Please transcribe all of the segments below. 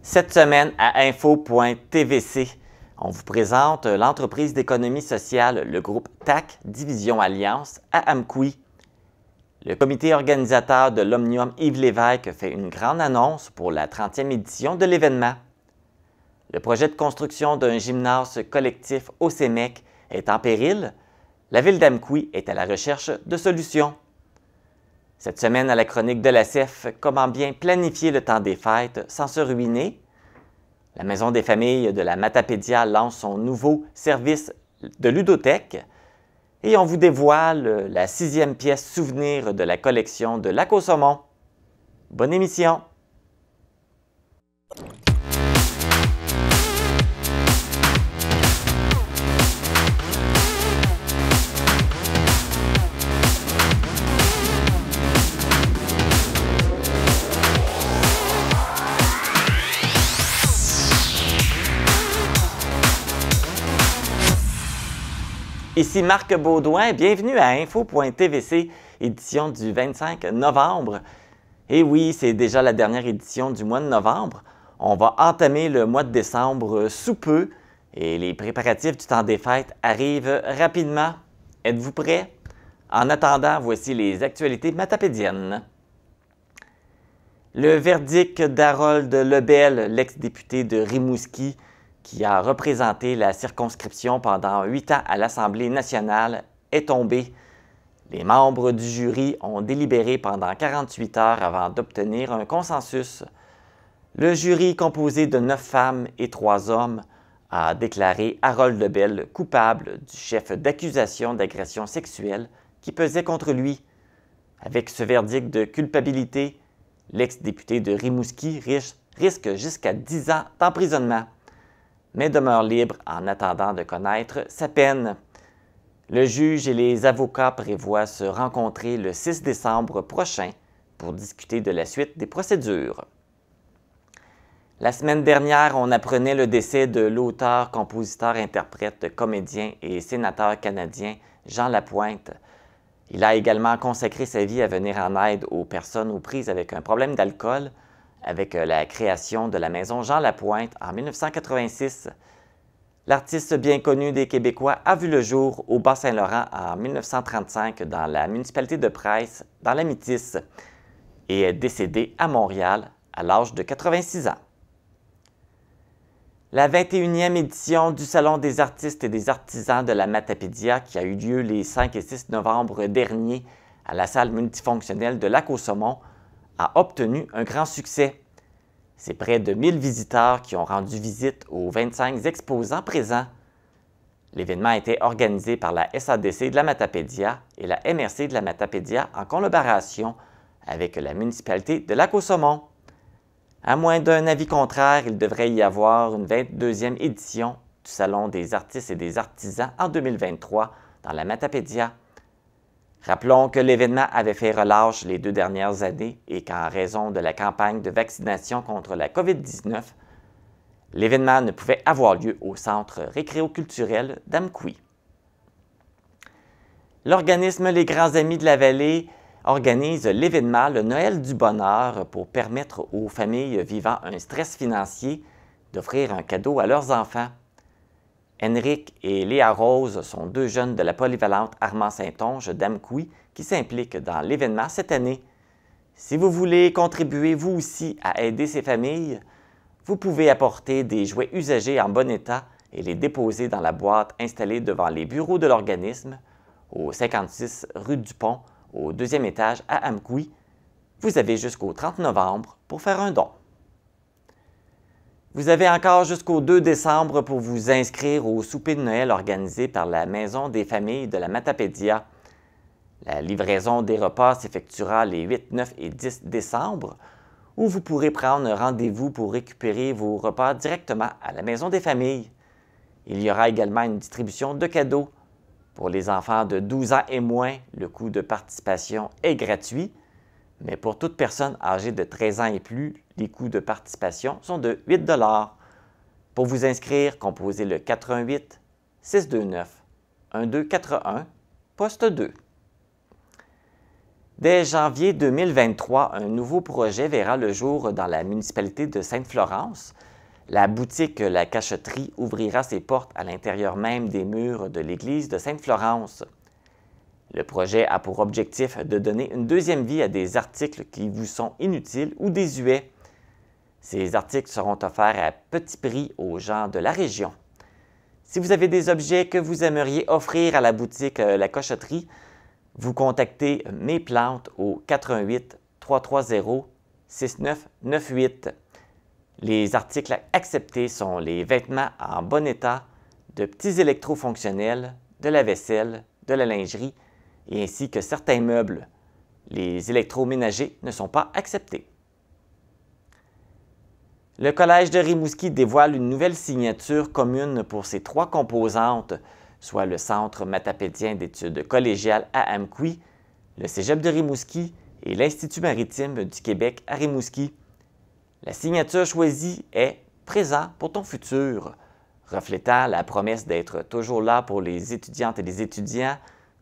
Cette semaine à info.tvc, on vous présente l'entreprise d'économie sociale, le groupe TAC Division Alliance à Amkoui. Le comité organisateur de l'Omnium Yves Lévesque fait une grande annonce pour la 30e édition de l'événement. Le projet de construction d'un gymnase collectif au CEMEC est en péril. La ville d'Amkoui est à la recherche de solutions. Cette semaine, à la chronique de la CEF, comment bien planifier le temps des fêtes sans se ruiner? La Maison des familles de la Matapédia lance son nouveau service de ludothèque. Et on vous dévoile la 6e pièce souvenir de la collection de Lac au Saumon. Bonne émission! Ici Marc Baudouin, bienvenue à info.tvc, édition du 25 novembre. Et oui, c'est déjà la dernière édition du mois de novembre. On va entamer le mois de décembre sous peu et les préparatifs du temps des fêtes arrivent rapidement. Êtes-vous prêts? En attendant, voici les actualités matapédiennes. Le verdict d'Harold Lebel, l'ex-député de Rimouski, qui a représenté la circonscription pendant 8 ans à l'Assemblée nationale, est tombé. Les membres du jury ont délibéré pendant 48 heures avant d'obtenir un consensus. Le jury, composé de 9 femmes et 3 hommes, a déclaré Harold Lebel coupable du chef d'accusation d'agression sexuelle qui pesait contre lui. Avec ce verdict de culpabilité, l'ex-député de Rimouski risque jusqu'à 10 ans d'emprisonnement, mais demeure libre en attendant de connaître sa peine. Le juge et les avocats prévoient se rencontrer le 6 décembre prochain pour discuter de la suite des procédures. La semaine dernière, on apprenait le décès de l'auteur, compositeur, interprète, comédien et sénateur canadien Jean Lapointe. Il a également consacré sa vie à venir en aide aux personnes aux prises avec un problème d'alcool, avec la création de la Maison Jean Lapointe en 1986. L'artiste bien connu des Québécois a vu le jour au Bas-Saint-Laurent en 1935 dans la municipalité de Price, dans la Métis, et est décédé à Montréal à l'âge de 86 ans. La 21e édition du Salon des artistes et des artisans de la Matapédia, qui a eu lieu les 5 et 6 novembre dernier à la salle multifonctionnelle de Lac au Saumon, a obtenu un grand succès. C'est près de 1000 visiteurs qui ont rendu visite aux 25 exposants présents. L'événement a été organisé par la SADC de la Matapédia et la MRC de la Matapédia en collaboration avec la municipalité de Lac au Saumon. À moins d'un avis contraire, il devrait y avoir une 22e édition du Salon des artistes et des artisans en 2023 dans la Matapédia. Rappelons que l'événement avait fait relâche les 2 dernières années et qu'en raison de la campagne de vaccination contre la COVID-19, l'événement ne pouvait avoir lieu au centre récréo-culturel d'Amkoui. L'organisme Les Grands Amis de la Vallée organise l'événement Le Noël du Bonheur pour permettre aux familles vivant un stress financier d'offrir un cadeau à leurs enfants. Henrique et Léa Rose sont 2 jeunes de la polyvalente Armand-Saint-Onge d'Amkoui qui s'impliquent dans l'événement cette année. Si vous voulez contribuer vous aussi à aider ces familles, vous pouvez apporter des jouets usagés en bon état et les déposer dans la boîte installée devant les bureaux de l'organisme, au 56 rue du Pont, au 2e étage à Amkoui. Vous avez jusqu'au 30 novembre pour faire un don. Vous avez encore jusqu'au 2 décembre pour vous inscrire au souper de Noël organisé par la Maison des familles de la Matapédia. La livraison des repas s'effectuera les 8, 9 et 10 décembre, où vous pourrez prendre rendez-vous pour récupérer vos repas directement à la Maison des familles. Il y aura également une distribution de cadeaux. Pour les enfants de 12 ans et moins, le coût de participation est gratuit. Mais pour toute personne âgée de 13 ans et plus, les coûts de participation sont de 8 $. Pour vous inscrire, composez le 418 629 1241, poste 2. Dès janvier 2023, un nouveau projet verra le jour dans la municipalité de Sainte-Florence. La boutique La Cacheterie ouvrira ses portes à l'intérieur même des murs de l'église de Sainte-Florence. Le projet a pour objectif de donner une deuxième vie à des articles qui vous sont inutiles ou désuets. Ces articles seront offerts à petit prix aux gens de la région. Si vous avez des objets que vous aimeriez offrir à la boutique La Cacheterie, vous contactez Mes Plantes au 88 330 6998. Les articles acceptés sont les vêtements en bon état, de petits électrofonctionnels, de la vaisselle, de la lingerie et ainsi que certains meubles. Les électroménagers ne sont pas acceptés. Le Collège de Rimouski dévoile une nouvelle signature commune pour ses 3 composantes, soit le Centre matapédien d'études collégiales à Amqui, le Cégep de Rimouski et l'Institut maritime du Québec à Rimouski. La signature choisie est « Présent pour ton futur », reflétant la promesse d'être toujours là pour les étudiantes et les étudiants,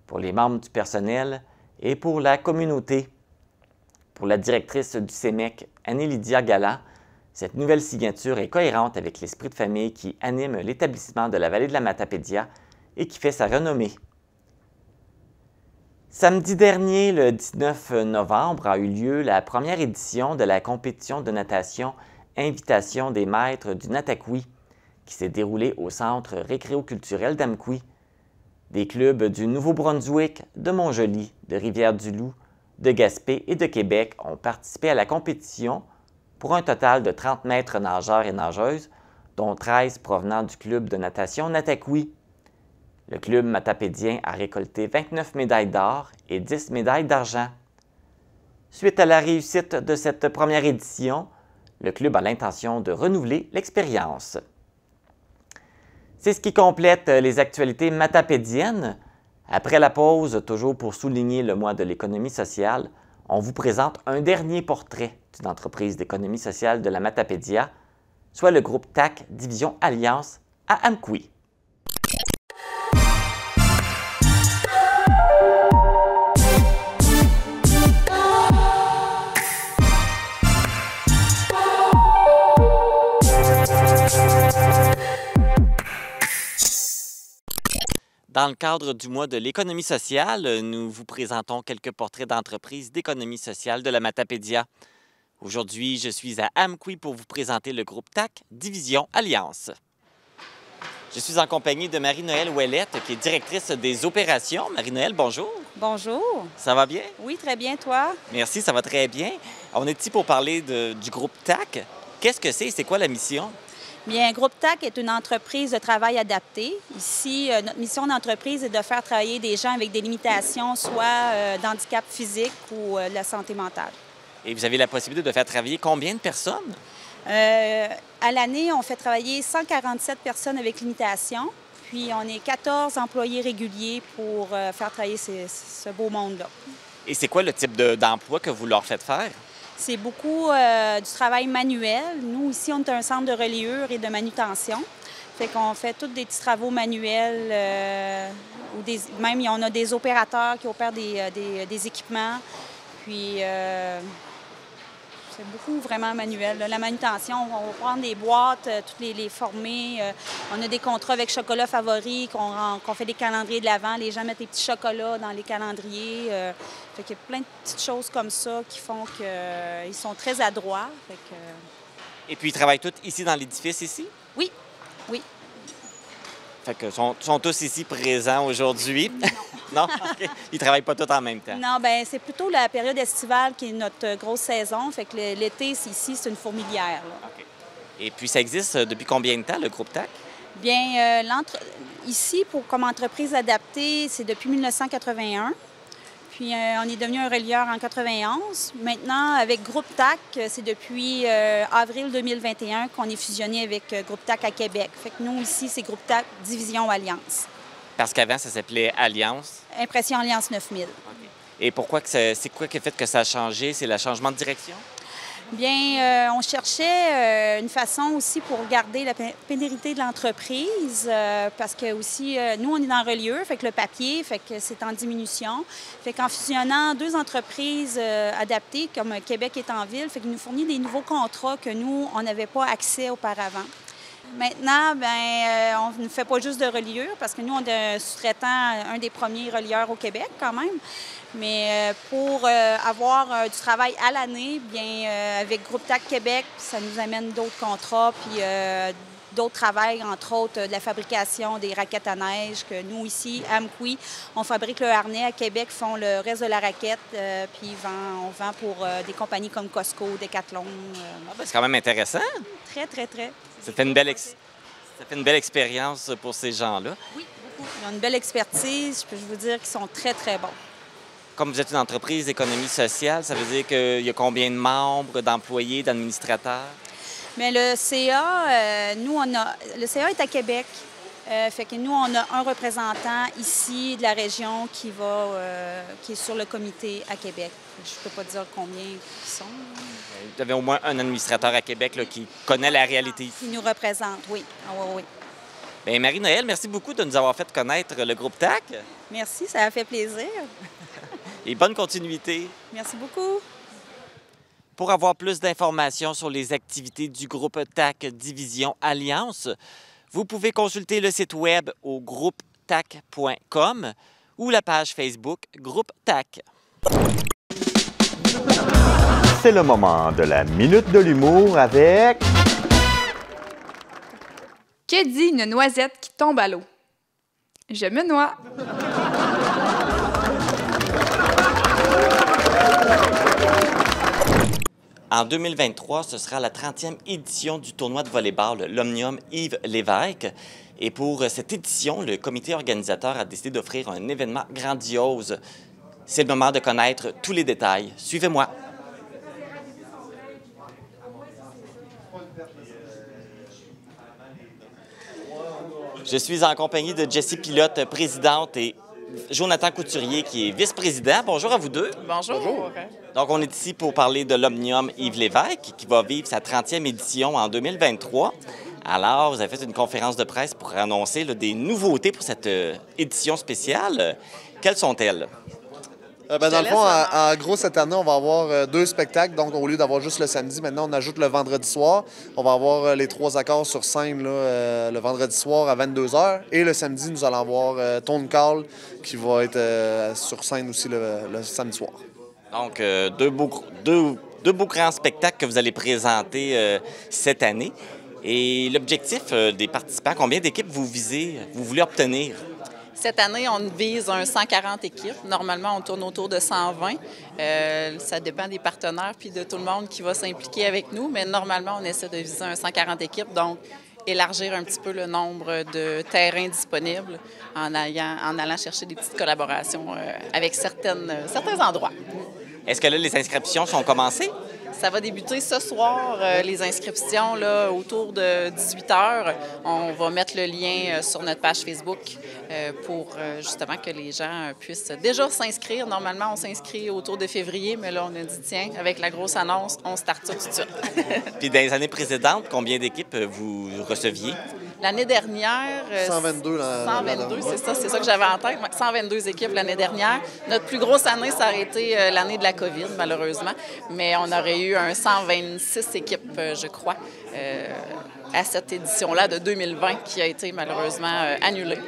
pour les membres du personnel et pour la communauté. Pour la directrice du CEMEC, Annie-Lydia Galland, cette nouvelle signature est cohérente avec l'esprit de famille qui anime l'établissement de la vallée de la Matapédia et qui fait sa renommée. Samedi dernier, le 19 novembre, a eu lieu la première édition de la compétition de natation Invitation des maîtres du Nataqui, qui s'est déroulée au Centre récréo-culturel d'Amqui. Des clubs du Nouveau-Brunswick, de Montjoly, de Rivière-du-Loup, de Gaspé et de Québec ont participé à la compétition pour un total de 30 maîtres nageurs et nageuses, dont 13 provenant du club de natation Nataqui. Le club matapédien a récolté 29 médailles d'or et 10 médailles d'argent. Suite à la réussite de cette première édition, le club a l'intention de renouveler l'expérience. C'est ce qui complète les actualités matapédiennes. Après la pause, toujours pour souligner le mois de l'économie sociale, on vous présente un dernier portrait d'une entreprise d'économie sociale de la Matapédia, soit le groupe TAC Division Alliance à Amqui. Dans le cadre du mois de l'économie sociale, nous vous présentons quelques portraits d'entreprises d'économie sociale de la Matapédia. Aujourd'hui, je suis à Amqui pour vous présenter le groupe TAC Division Alliance. Je suis en compagnie de Marie-Noëlle Ouellette, qui est directrice des opérations. Marie-Noëlle, bonjour. Bonjour. Ça va bien? Oui, très bien, toi? Merci, ça va très bien. On est ici pour parler du groupe TAC. Qu'est-ce que c'est? C'est quoi la mission? Bien, Groupe TAC est une entreprise de travail adapté. Ici, notre mission d'entreprise est de faire travailler des gens avec des limitations, soit d'handicap physique ou de la santé mentale. Et vous avez la possibilité de faire travailler combien de personnes? À l'année, on fait travailler 147 personnes avec limitation, puis on est 14 employés réguliers pour faire travailler ce beau monde-là. Et c'est quoi le type d'emploi que vous leur faites faire? C'est beaucoup du travail manuel. Nous, ici, on est un centre de reliure et de manutention. Fait qu'on fait tous des petits travaux manuels. Même, on a des opérateurs qui opèrent des équipements. Puis, c'est beaucoup vraiment manuel. La manutention, on va prendre des boîtes, toutes les former. On a des contrats avec Chocolat Favori, qu'on fait des calendriers de l'Avent. Les gens mettent des petits chocolats dans les calendriers. Fait qu'il y a plein de petites choses comme ça qui font qu'ils sont très adroits. Et puis, ils travaillent tous ici dans l'édifice ici? Oui, oui. Fait que sont tous ici présents aujourd'hui? Non? OK. Ils ne travaillent pas tous en même temps? Non, bien, c'est plutôt la période estivale qui est notre grosse saison. Fait que l'été, ici, c'est une fourmilière. Là. OK. Et puis, ça existe depuis combien de temps, le groupe TAC? Bien, ici, comme entreprise adaptée, c'est depuis 1981. Puis, on est devenu un relieur en 91. Maintenant, avec Groupe TAC, c'est depuis avril 2021 qu'on est fusionné avec Groupe TAC à Québec. Fait que nous, ici, c'est Groupe TAC Division Alliance. Parce qu'avant, ça s'appelait Alliance? Impression Alliance 9000. Okay. Et pourquoi c'est quoi qui a fait que ça a changé? C'est le changement de direction? Bien, on cherchait une façon aussi pour garder la pérennité de l'entreprise, parce que aussi, nous, on est dans relieux, fait que le papier, fait que c'est en diminution. Fait qu'en fusionnant deux entreprises adaptées, comme Québec est en ville, fait qu'il nous fournit des nouveaux contrats que nous, on n'avait pas accès auparavant. Maintenant, bien, on ne fait pas juste de reliure, parce que nous, on est un sous-traitant, un des premiers relieurs au Québec quand même. Mais pour avoir du travail à l'année, bien, avec Groupe TAC Québec, ça nous amène d'autres contrats, puis d'autres travails, entre autres de la fabrication des raquettes à neige, que nous ici, à Amqui, on fabrique le harnais. À Québec, font le reste de la raquette, puis on vend pour des compagnies comme Costco, Decathlon. C'est quand même intéressant. Très, très, très. Ça fait une belle expérience pour ces gens-là. Oui, beaucoup. Ils ont une belle expertise. Je peux vous dire qu'ils sont très, très bons. Comme vous êtes une entreprise d'économie sociale, ça veut dire qu'il y a combien de membres, d'employés, d'administrateurs? Mais le CA, le CA est à Québec. Fait que nous, on a un représentant ici de la région qui est sur le comité à Québec. Je ne peux pas dire combien ils sont. Vous avez au moins un administrateur à Québec là, qui connaît la réalité. Qui nous représente, oui. Ah, oui, oui. Bien, Marie-Noëlle, merci beaucoup de nous avoir fait connaître le groupe TAC. Merci, ça a fait plaisir. Et bonne continuité. Merci beaucoup. Pour avoir plus d'informations sur les activités du groupe TAC Division Alliance, vous pouvez consulter le site web au groupetac.com ou la page Facebook Groupe TAC. C'est le moment de la Minute de l'humour avec... Que dit une noisette qui tombe à l'eau? Je me noie. En 2023, ce sera la 30e édition du tournoi de volley-ball l'Omnium Yves Lévesque. Et pour cette édition, le comité organisateur a décidé d'offrir un événement grandiose. C'est le moment de connaître tous les détails. Suivez-moi. Je suis en compagnie de Jessie Pilote, présidente, et Jonathan Couturier, qui est vice-président. Bonjour à vous deux. Bonjour. Donc, on est ici pour parler de l'Omnium Yves Lévesque, qui va vivre sa 30e édition en 2023. Alors, vous avez fait une conférence de presse pour annoncer des nouveautés pour cette édition spéciale. Quelles sont-elles? Dans le fond, en gros, cette année, on va avoir deux spectacles. Donc, au lieu d'avoir juste le samedi, maintenant, on ajoute le vendredi soir. On va avoir les trois accords sur scène le vendredi soir à 22h. Et le samedi, nous allons avoir Tone Call qui va être sur scène aussi le samedi soir. Donc, deux beaux grands spectacles que vous allez présenter cette année. Et l'objectif des participants, combien d'équipes vous voulez obtenir? Cette année, on vise un 140 équipes. Normalement, on tourne autour de 120. Ça dépend des partenaires puis de tout le monde qui va s'impliquer avec nous. Mais normalement, on essaie de viser un 140 équipes. Donc, élargir un petit peu le nombre de terrains disponibles en allant chercher des petites collaborations avec certains endroits. Est-ce que là, les inscriptions sont commencées? Ça va débuter ce soir, les inscriptions, là, autour de 18h. On va mettre le lien sur notre page Facebook pour justement que les gens puissent déjà s'inscrire. Normalement, on s'inscrit autour de février, mais là, on a dit, tiens, avec la grosse annonce, on starte ça tout de suite. Puis dans les années précédentes, combien d'équipes vous receviez? L'année dernière... 122. 122, c'est ça que j'avais en tête. 122 équipes l'année dernière. Notre plus grosse année, ça aurait été l'année de la COVID, malheureusement. Mais on aurait eu un 126 équipes, je crois, à cette édition-là de 2020 qui a été malheureusement annulée.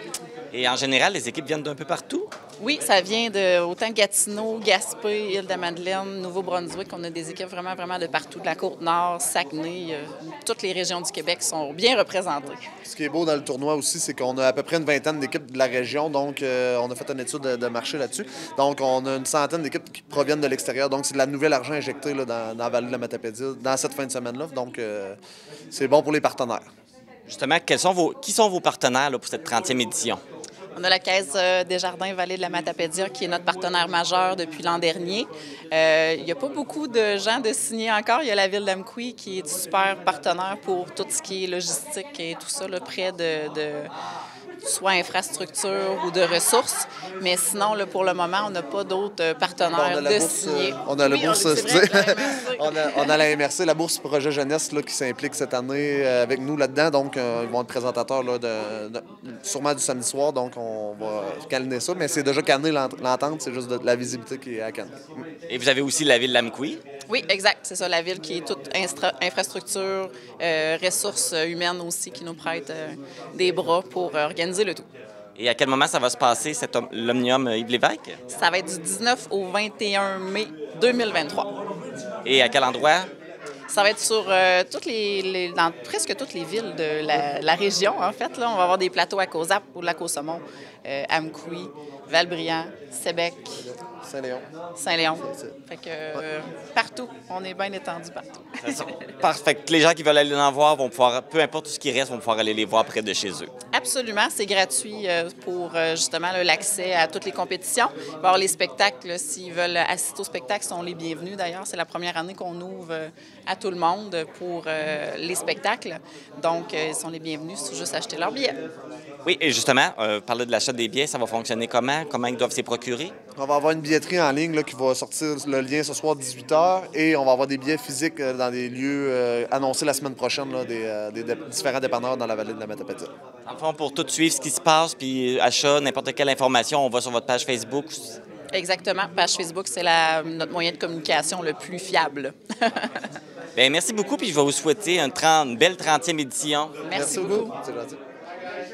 Et en général, les équipes viennent d'un peu partout? Oui, ça vient de autant Gatineau, Gaspé, Île-de-Madeleine, Nouveau-Brunswick. On a des équipes vraiment de partout, de la Côte-Nord, Saguenay. Toutes les régions du Québec sont bien représentées. Ce qui est beau dans le tournoi aussi, c'est qu'on a à peu près une vingtaine d'équipes de la région. Donc, on a fait une étude de marché là-dessus. Donc, on a une centaine d'équipes qui proviennent de l'extérieur. Donc, c'est de la nouvelle argent injecté là, dans la vallée de la Matapédia dans cette fin de semaine-là. Donc, c'est bon pour les partenaires. Justement, qui sont vos partenaires là, pour cette 30e édition? On a la Caisse Desjardins Vallée de la Matapédia qui est notre partenaire majeur depuis l'an dernier. Il n'y a pas beaucoup de gens de signer encore. Il y a la Ville d'Amqui qui est super partenaire pour tout ce qui est logistique et tout ça, là, près de soit infrastructure ou de ressources. Mais sinon, là, pour le moment, on n'a pas d'autres partenaires de signer. On a la bourse, on a la MRC, la bourse projet jeunesse là, qui s'implique cette année avec nous là-dedans. Donc, ils vont être présentateurs là, sûrement du samedi soir. Donc, on va calmer ça. Mais c'est déjà calmé l'entente, c'est juste de la visibilité qui est à Cannes. Et vous avez aussi la ville d'Amqui? Oui, exact. C'est ça, la ville qui est toute infrastructure, ressources humaines aussi, qui nous prête des bras pour organiser le tout. Et à quel moment ça va se passer, l'Omnium Yves Lévesque? Ça va être du 19 au 21 mai 2023. Et à quel endroit? Ça va être sur dans presque toutes les villes de la région, en fait. Là, on va avoir des plateaux à Cozap ou Lac-aux-Saumons, Amqui, Valbriand, Sébec, Saint-Léon. Fait que partout, on est bien étendu partout. Parfait. Les gens qui veulent aller en voir vont pouvoir, peu importe ce qui reste, vont pouvoir aller les voir près de chez eux. Absolument. C'est gratuit pour justement l'accès à toutes les compétitions. Il va y avoir les spectacles. S'ils veulent assister aux spectacles, sont les bienvenus. D'ailleurs, c'est la première année qu'on ouvre à tout le monde pour les spectacles. Donc, ils sont les bienvenus. Il faut juste acheter leur billet. Oui, et justement, parler de l'achat des billets, ça va fonctionner comment? Comment ils doivent s'y procurer? On va avoir une billetterie en ligne là, qui va sortir le lien ce soir 18h et on va avoir des billets physiques dans des lieux annoncés la semaine prochaine, là, des différents dépanneurs dans la vallée de la Matapédia. En fond, pour tout suivre ce qui se passe, puis achat, n'importe quelle information, on va sur votre page Facebook. Exactement. Page Facebook, c'est notre moyen de communication le plus fiable. Bien, merci beaucoup, puis je vais vous souhaiter une belle 30e édition. Merci beaucoup. C'est gentil.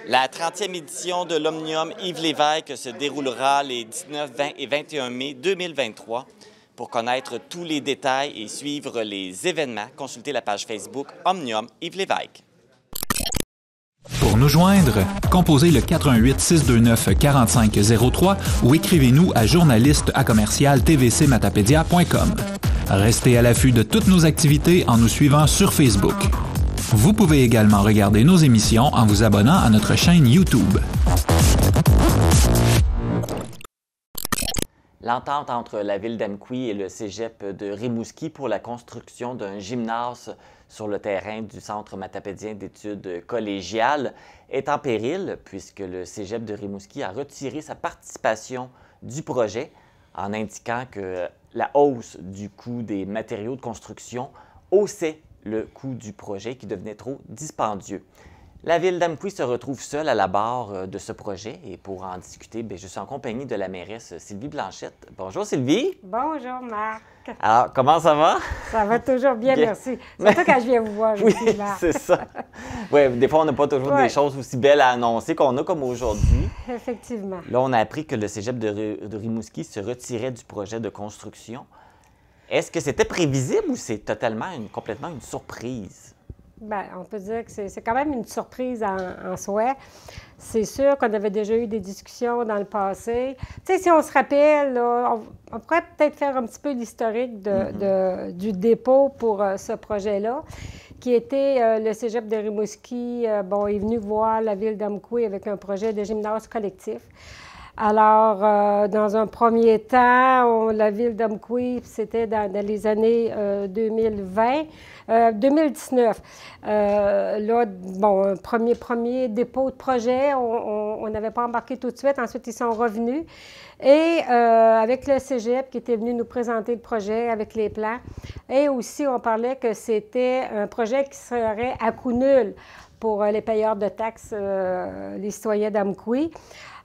La 30e édition de l'Omnium Yves Lévesque se déroulera les 19, 20 et 21 mai 2023. Pour connaître tous les détails et suivre les événements, consultez la page Facebook Omnium Yves Lévesque. Pour nous joindre, composez le 418 629 4503 ou écrivez-nous à journaliste@tvcmatapedia.com. Restez à l'affût de toutes nos activités en nous suivant sur Facebook. Vous pouvez également regarder nos émissions en vous abonnant à notre chaîne YouTube. L'entente entre la ville d'Amqui et le cégep de Rimouski pour la construction d'un gymnase sur le terrain du Centre matapédien d'études collégiales est en péril puisque le cégep de Rimouski a retiré sa participation du projet en indiquant que la hausse du coût des matériaux de construction haussait le coût du projet qui devenait trop dispendieux. La ville d'Amqui se retrouve seule à la barre de ce projet et pour en discuter, je suis en compagnie de la mairesse Sylvie Blanchette. Bonjour Sylvie. Bonjour Marc. Alors, comment ça va? Ça va toujours bien, merci. Surtout quand je viens vous voir, je suis là. C'est ça. Oui, des fois, on n'a pas toujours des choses aussi belles à annoncer qu'on a comme aujourd'hui. Effectivement. Là, on a appris que le cégep de Rimouski se retirait du projet de construction. Est-ce que c'était prévisible ou c'est complètement une surprise? Bien, on peut dire que c'est quand même une surprise en soi. C'est sûr qu'on avait déjà eu des discussions dans le passé. Tu sais, si on se rappelle, là, on pourrait peut-être faire un petit peu l'historique du dépôt pour ce projet-là, qui était le cégep de Rimouski, est venu voir la ville d'Amqui avec un projet de gymnase collectif. Alors, dans un premier temps, la ville d'Amqui, c'était dans les années 2019. Premier dépôt de projet, on n'avait pas embarqué tout de suite. Ensuite, ils sont revenus. Et avec le cégep qui était venu nous présenter le projet avec les plans. Et aussi, on parlait que c'était un projet qui serait à coût nul pour les payeurs de taxes, les citoyens d'Amqui.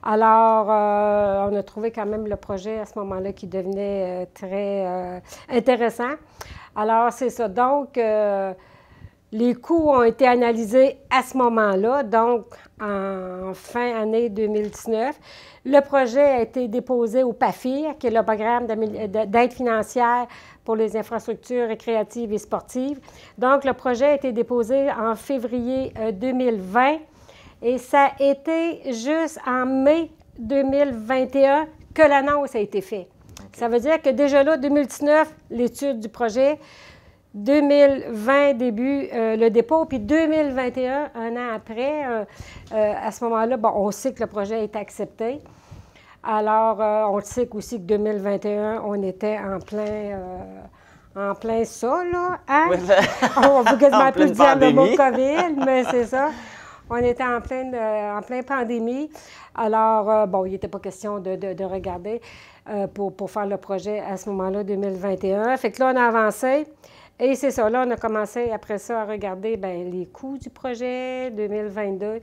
Alors, on a trouvé quand même le projet à ce moment-là qui devenait très intéressant. Alors, c'est ça. Donc, les coûts ont été analysés à ce moment-là, donc en fin année 2019. Le projet a été déposé au PAFIR, qui est le programme d'aide financière pour les infrastructures récréatives et sportives. Donc, le projet a été déposé en février 2020. Et ça a été juste en mai 2021 que l'annonce a été faite. Okay. Ça veut dire que déjà là, 2019, l'étude du projet, 2020, début, le dépôt, puis 2021, un an après, à ce moment-là, on sait que le projet est accepté. Alors, on sait aussi que 2021, on était en plein ça, là. Hein? On va quasiment plus dire le mot COVID, mais c'est ça. On était en pleine pandémie. Alors, bon, il n'était pas question de regarder pour faire le projet à ce moment-là, 2021. Fait que là, on a avancé. Et c'est ça, là, on a commencé après ça à regarder bien, les coûts du projet 2022.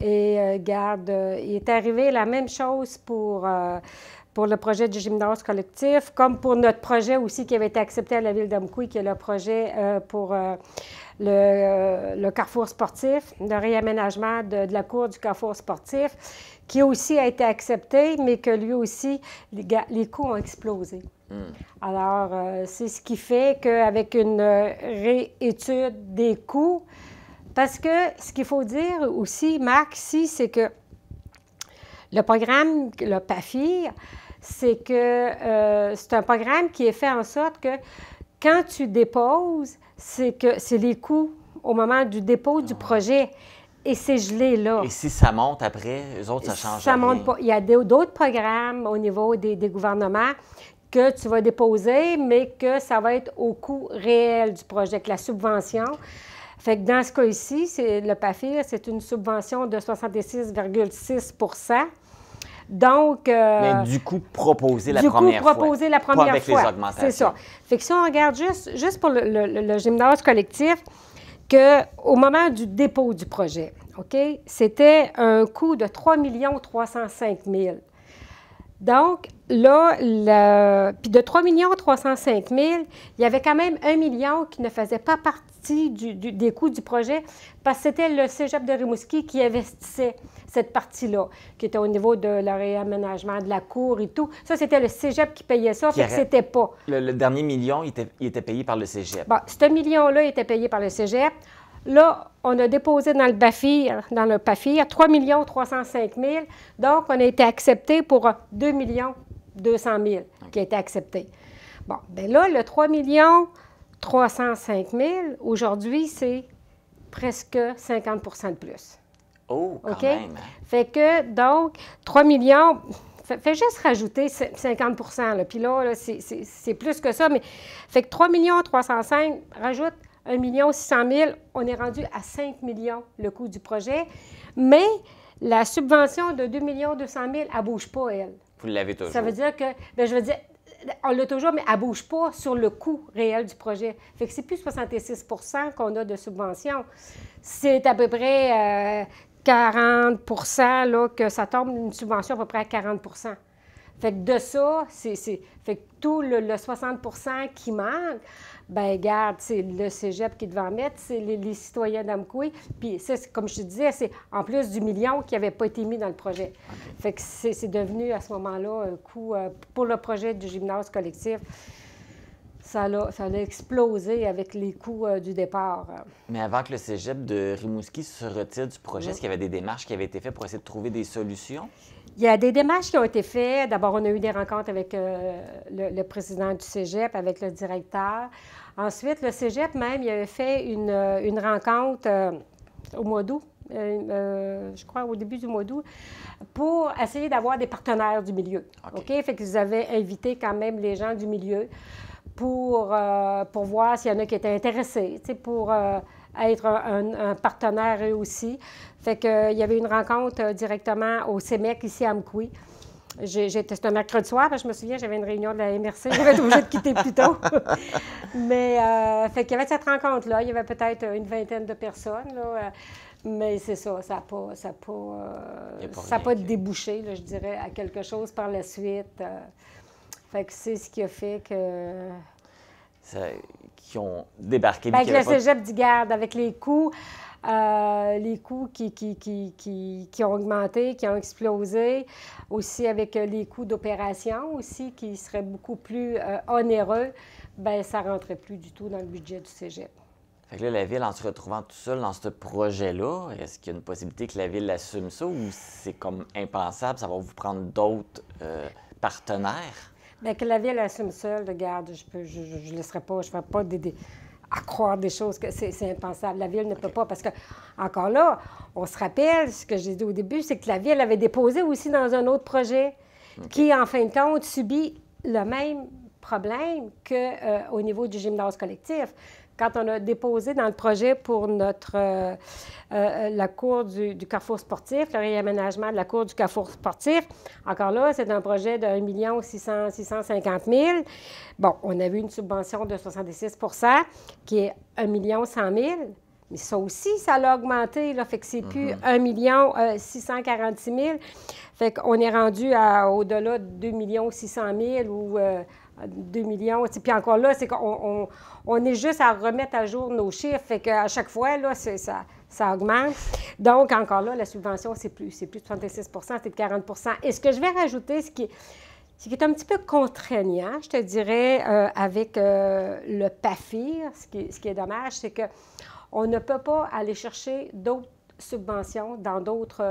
Et garde, il est arrivé la même chose pour le projet du gymnase collectif, comme pour notre projet aussi qui avait été accepté à la Ville d'Amqui, qui est le projet pour le carrefour sportif, le réaménagement de la cour du carrefour sportif, qui aussi a été accepté, mais que lui aussi, les coûts ont explosé. Alors, c'est ce qui fait qu'avec une réétude des coûts, parce que ce qu'il faut dire aussi, Marc, ici, c'est que le programme, le PAFIR, c'est que c'est un programme qui est fait en sorte que quand tu déposes, c'est les coûts au moment du dépôt du projet. Et c'est gelé là. Et si ça monte après, eux autres, ça change Ça rien. monte pas. Il y a d'autres programmes au niveau des gouvernements que tu vas déposer, mais que ça va être au coût réel du projet, que la subvention. Fait que dans ce cas ici, le PAFIR, c'est une subvention de 66,6 %. Donc... mais du coût proposé la première fois. Du coût proposé la première fois. Pas avec les augmentations. C'est ça. Fait que si on regarde juste pour le gymnase collectif, qu'au moment du dépôt du projet, OK, c'était un coût de 3 305 000. Donc, là, puis de 3 305 000, il y avait quand même 1 million qui ne faisait pas partie des coûts du projet parce que c'était le cégep de Rimouski qui investissait cette partie-là, qui était au niveau de le réaménagement de la cour et tout. Ça, c'était le cégep qui payait ça, fait que c'était pas. Le dernier million, il était payé par le cégep. Bon, ce million-là était payé par le cégep. Là, on a déposé dans le PAFIR, 3 305 000. Donc, on a été accepté pour 2 200 000 qui a été accepté. Bon, bien là, le 3 305 000, aujourd'hui, c'est presque 50 % de plus. Oh, quand OK? même. Hein? Fait que, donc, 3 millions, fait juste rajouter 50 % là. Puis là c'est plus que ça, mais fait que 3 305 000, rajoute 1 600 000, on est rendu à 5 millions le coût du projet. Mais la subvention de 2 200 000, elle ne bouge pas, elle. Vous l'avez toujours. Ça veut dire que, bien, je veux dire, on l'a toujours, mais elle ne bouge pas sur le coût réel du projet. Fait que c'est plus 66 % qu'on a de subvention. C'est à peu près 40 % là, que ça tombe, une subvention à peu près à 40 %. Fait que de ça, fait que tout le 60 % qui manque, bien, regarde, c'est le cégep qui devait en mettre, c'est les citoyens d'Amqui. Puis ça, comme je te disais, c'est en plus du million qui n'avait pas été mis dans le projet. Okay. Fait que c'est devenu à ce moment-là un coût pour le projet du gymnase collectif. Ça a explosé avec les coûts du départ. Mais avant que le cégep de Rimouski se retire du projet, est-ce qu'il y avait des démarches qui avaient été faites pour essayer de trouver des solutions? Il y a des démarches qui ont été faites. D'abord, on a eu des rencontres avec le président du cégep, avec le directeur. Ensuite, le cégep même, il avait fait une rencontre au mois d'août, je crois au début du mois d'août, pour essayer d'avoir des partenaires du milieu. OK? Fait qu'ils avaient invité quand même les gens du milieu pour voir s'il y en a qui étaient intéressés, pour être un partenaire eux aussi. Fait qu'il y avait une rencontre directement au CEMEC ici à Amqui. C'était un mercredi soir, parce que je me souviens, j'avais une réunion de la MRC, j'avais été obligée de quitter plus tôt. Mais, fait qu'il y avait cette rencontre-là, il y avait peut-être une vingtaine de personnes, là. Mais c'est ça, ça n'a pas débouché, là, je dirais, à quelque chose par la suite. Fait que c'est ce qui a fait que... qui ont débarqué. Avec le cégep d'Igarde, avec les coûts qui ont augmenté, qui ont explosé, aussi avec les coûts d'opération aussi, qui seraient beaucoup plus onéreux, bien, ça ne rentrait plus du tout dans le budget du cégep. Fait que là, la Ville, en se retrouvant tout seul dans ce projet-là, est-ce qu'il y a une possibilité que la Ville assume ça ou c'est comme impensable, ça va vous prendre d'autres partenaires? Bien, que la Ville assume seule, regarde, je ne laisserai pas, je ne ferai pas à croire des choses que c'est impensable. La Ville ne peut pas, parce que, encore là, on se rappelle, ce que j'ai dit au début, c'est que la Ville avait déposé aussi dans un autre projet qui, en fin de compte, subit le même problème qu'au niveau du gymnase collectif. quand on a déposé dans le projet pour notre la cour du Carrefour sportif, le réaménagement de la cour du Carrefour sportif, encore là, c'est un projet de 1 650 000. Bon, on avait une subvention de 66 % qui est 1 100 000. Mais ça aussi, ça l'a augmenté, là, fait que c'est plus 1 646 000. Fait qu'on est rendu au-delà de 2 600 000 ou 2 millions. Puis encore là, c'est qu'on est juste à remettre à jour nos chiffres. Fait qu'à chaque fois, là, ça augmente. Donc, encore là, la subvention, c'est plus de 66 % c'est de 40 % Et ce que je vais rajouter, ce qui est un petit peu contraignant, je te dirais, avec le PAFIR, ce qui est dommage, c'est que on ne peut pas aller chercher d'autres subventions dans d'autres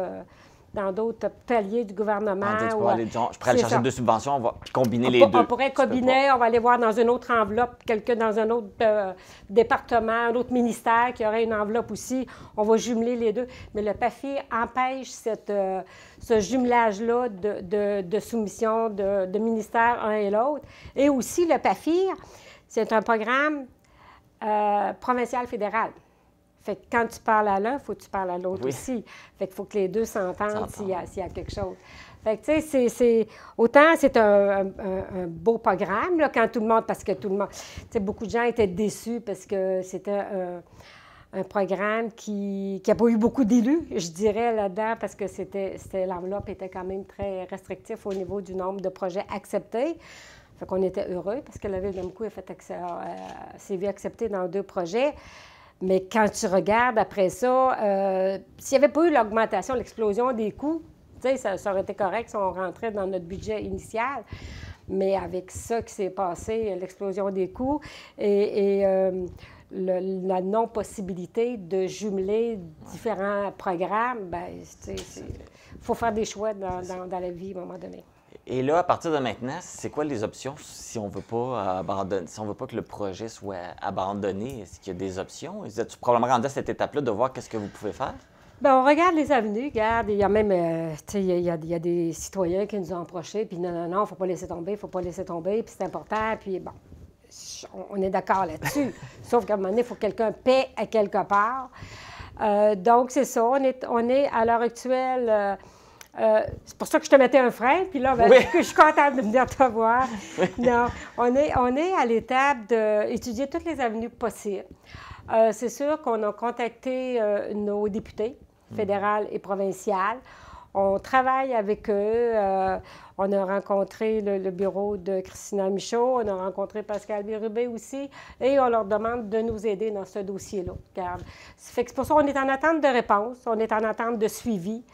paliers du gouvernement. Je pourrais aller chercher 2 subventions, on va combiner les deux. On pourrait combiner, on va aller voir dans une autre enveloppe, quelqu'un dans un autre département, un autre ministère qui aurait une enveloppe aussi. On va jumeler les deux. Mais le PAFIR empêche ce jumelage-là de soumission de ministères un et l'autre. Et aussi, le PAFIR, c'est un programme provincial-fédéral. Fait que quand tu parles à l'un, il faut que tu parles à l'autre aussi. Fait qu'il faut que les deux s'entendent s'il y a quelque chose. Fait que, tu sais, autant c'est un beau programme, là, quand tout le monde, parce que tout le monde, tu sais, beaucoup de gens étaient déçus parce que c'était un programme qui n'a pas eu beaucoup d'élus, je dirais, là-dedans, parce que l'enveloppe était quand même très restrictive au niveau du nombre de projets acceptés. Fait qu'on était heureux parce que la Ville d'Amqui s'est vue accepter dans 2 projets. Mais quand tu regardes après ça, s'il n'y avait pas eu l'augmentation, l'explosion des coûts, tu sais, ça aurait été correct si on rentrait dans notre budget initial. Mais avec ça qui s'est passé, l'explosion des coûts et la non-possibilité de jumeler différents programmes, bien, il faut faire des choix dans la vie à un moment donné. Et là, à partir de maintenant, c'est quoi les options si on ne veut pas abandonner, si on veut pas que le projet soit abandonné? Est-ce qu'il y a des options? Vous êtes probablement rendu à cette étape-là de voir qu'est-ce que vous pouvez faire? Bien, on regarde les avenues, regarde, il y a même, tu sais, il y a des citoyens qui nous ont approchés, puis non, il ne faut pas laisser tomber, puis c'est important, puis bon, on est d'accord là-dessus. Sauf qu'à un moment donné, il faut que quelqu'un paie à quelque part. Donc, c'est ça, on est à l'heure actuelle... c'est pour ça que je te mettais un frein, puis là, je suis contente de venir te voir. Non, on est à l'étape d'étudier toutes les avenues possibles. C'est sûr qu'on a contacté nos députés fédérales et provinciales. On travaille avec eux. On a rencontré le bureau de Christina Michaud, on a rencontré Pascal Bérubé aussi, et on leur demande de nous aider dans ce dossier-là. C'est pour ça qu'on est en attente de réponse, on est en attente de suivi.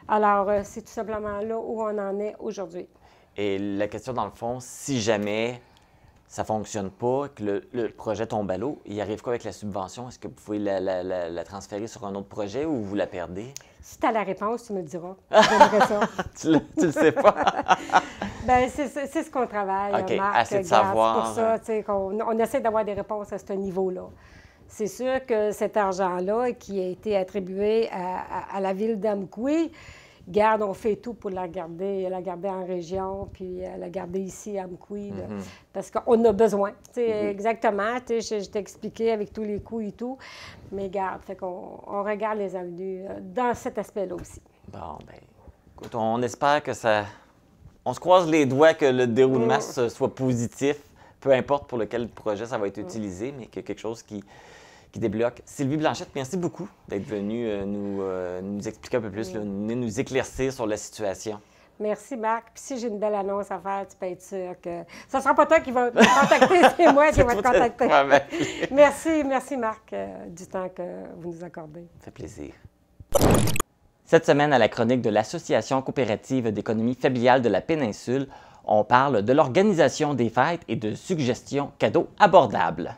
Alors, c'est tout simplement là où on en est aujourd'hui. Et la question, dans le fond, si jamais ça ne fonctionne pas, que le projet tombe à l'eau, il arrive quoi avec la subvention? Est-ce que vous pouvez la transférer sur un autre projet ou vous la perdez? Si tu as la réponse, tu me le diras. J'aimerais ça. tu le sais pas? Bien, c'est ce qu'on travaille, OK, Marc. Assez de savoir. C'est pour ça qu'on essaie d'avoir des réponses à ce niveau-là. C'est sûr que cet argent-là qui a été attribué à la Ville d'Amqui, garde, on fait tout pour la garder en région, puis la garder ici à Amqui, parce qu'on a besoin. Exactement, je t'ai expliqué avec tous les coûts et tout, mais garde, fait qu'on regarde les avenues dans cet aspect-là aussi. Bon, bien, écoute, on espère que ça... On se croise les doigts que le déroulement soit positif, peu importe pour lequel projet ça va être utilisé, mais qu'il y ait quelque chose qui débloque. Sylvie Blanchette, merci beaucoup d'être venue nous expliquer un peu plus, nous éclaircir sur la situation. Merci, Marc. Puis si j'ai une belle annonce à faire, tu peux être sûr que ce ne sera pas toi qui va me contacter, c'est moi qui vais te contacter. Merci, Marc, du temps que vous nous accordez. Ça fait plaisir. Cette semaine, à la chronique de l'Association coopérative d'économie familiale de la péninsule, on parle de l'organisation des fêtes et de suggestions cadeaux abordables.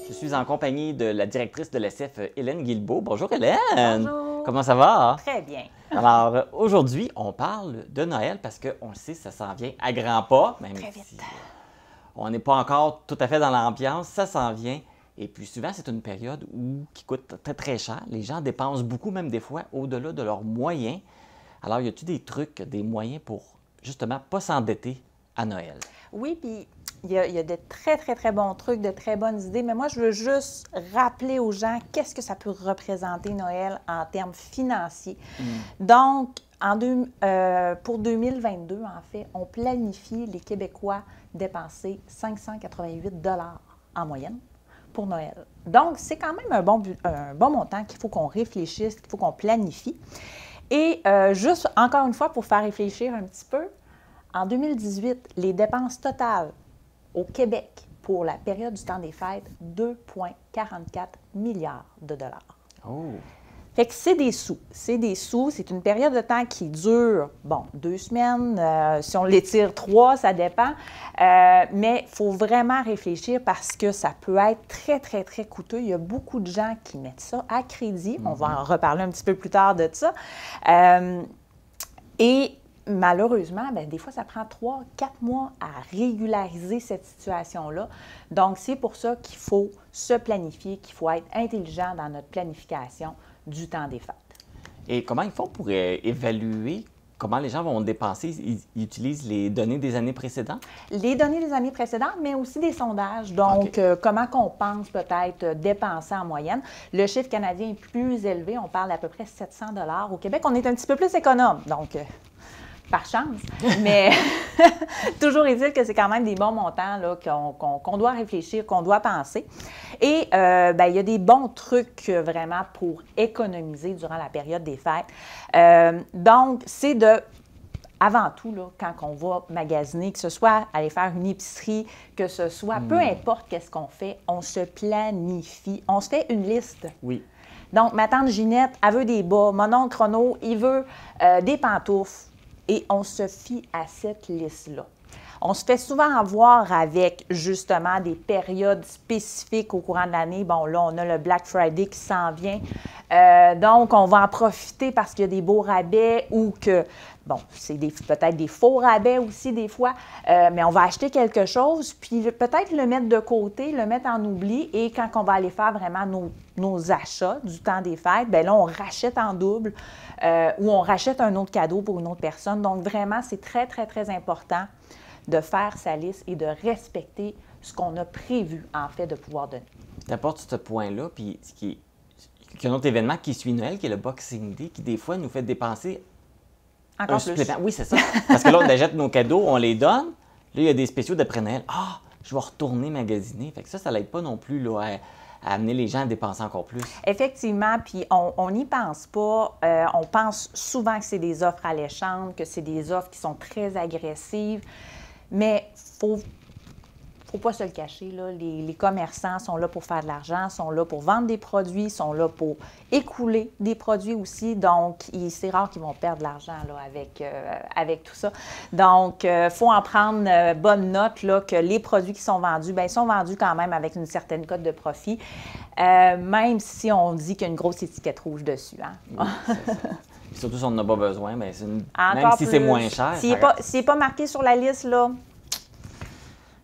Je suis en compagnie de la directrice de l'ESSEF, Hélène Guilbeault. Bonjour Hélène! Bonjour! Comment ça va? Très bien. Alors, aujourd'hui, on parle de Noël parce qu'on le sait, ça s'en vient à grands pas. Même très vite. Si on n'est pas encore tout à fait dans l'ambiance, ça s'en vient. Et puis souvent, c'est une période qui coûte très, très cher. Les gens dépensent beaucoup, même des fois, au-delà de leurs moyens. Alors, y a-t-il des trucs, des moyens pour, justement, pas s'endetter à Noël? Oui, puis il y a de très, très, très bons trucs, de très bonnes idées, mais moi, je veux juste rappeler aux gens qu'est-ce que ça peut représenter Noël en termes financiers. Donc, pour 2022, en fait, on planifie les Québécois dépenser 588 $ en moyenne pour Noël. Donc, c'est quand même un bon montant qu'il faut qu'on réfléchisse, qu'il faut qu'on planifie. Et juste, encore une fois, pour faire réfléchir un petit peu, en 2018, les dépenses totales au Québec pour la période du temps des fêtes, 2,44 milliards de dollars. Oh! Fait que c'est des sous. C'est des sous. C'est une période de temps qui dure, 2 semaines. Si on l'étire 3, ça dépend. Mais il faut vraiment réfléchir parce que ça peut être très, très, très coûteux. Il y a beaucoup de gens qui mettent ça à crédit. On va en reparler un petit peu plus tard de ça. Et malheureusement, des fois, ça prend 3, 4 mois à régulariser cette situation-là. Donc, c'est pour ça qu'il faut se planifier, qu'il faut être intelligent dans notre planification du temps des fêtes. Et comment ils font pour évaluer comment les gens vont dépenser? Ils utilisent les données des années précédentes? Les données des années précédentes, mais aussi des sondages. Donc, comment qu'on pense peut-être dépenser en moyenne. Le chiffre canadien est plus élevé. On parle d'à peu près 700 $. Au Québec, on est un petit peu plus économe. Donc, par chance. Mais toujours est-il que c'est quand même des bons montants là, qu'on doit réfléchir, qu'on doit penser. Et il y a des bons trucs vraiment pour économiser durant la période des fêtes. Donc, c'est avant tout, là, quand on va magasiner, que ce soit aller faire une épicerie, que ce soit, peu importe qu'est-ce qu'on fait, on se planifie. On se fait une liste. Oui. Donc, ma tante Ginette, elle veut des bas. Mon oncle Renaud, il veut des pantoufles. Et on se fie à cette liste-là. On se fait souvent avoir avec, justement, des périodes spécifiques au courant de l'année. Bon, là, on a le Black Friday qui s'en vient. Donc, on va en profiter parce qu'il y a des beaux rabais ou que, c'est peut-être des faux rabais aussi des fois, mais on va acheter quelque chose, puis peut-être le mettre de côté, le mettre en oubli, et quand on va aller faire vraiment nos achats du temps des fêtes, bien là, on rachète en double ou on rachète un autre cadeau pour une autre personne. Donc, vraiment, c'est très, très, très important de faire sa liste et de respecter ce qu'on a prévu, en fait, de pouvoir donner. Tu apportes ce point-là, puis il y a un autre événement qui suit Noël, qui est le Boxing Day, qui des fois nous fait dépenser encore plus. Oui, c'est ça. Parce que là, on achète nos cadeaux, on les donne. Là, il y a des spéciaux d'après Noël. Ah, je vais retourner magasiner. Fait que ça l'aide pas non plus là, à amener les gens à dépenser encore plus. Effectivement, puis on n'y pense pas. On pense souvent que c'est des offres alléchantes, que c'est des offres qui sont très agressives. Mais faut pas se le cacher, là. Les commerçants sont là pour faire de l'argent, sont là pour vendre des produits, sont là pour écouler des produits aussi. Donc, c'est rare qu'ils vont perdre de l'argent là, avec tout ça. Donc, il faut en prendre bonne note là, que les produits qui sont vendus, bien, sont vendus quand même avec une certaine cote de profit, même si on dit qu'il y a une grosse étiquette rouge dessus. Hein? Oui, c'est ça. Surtout si on n'en a pas besoin, bien, même si c'est moins cher. S'il n'est pas marqué sur la liste, là,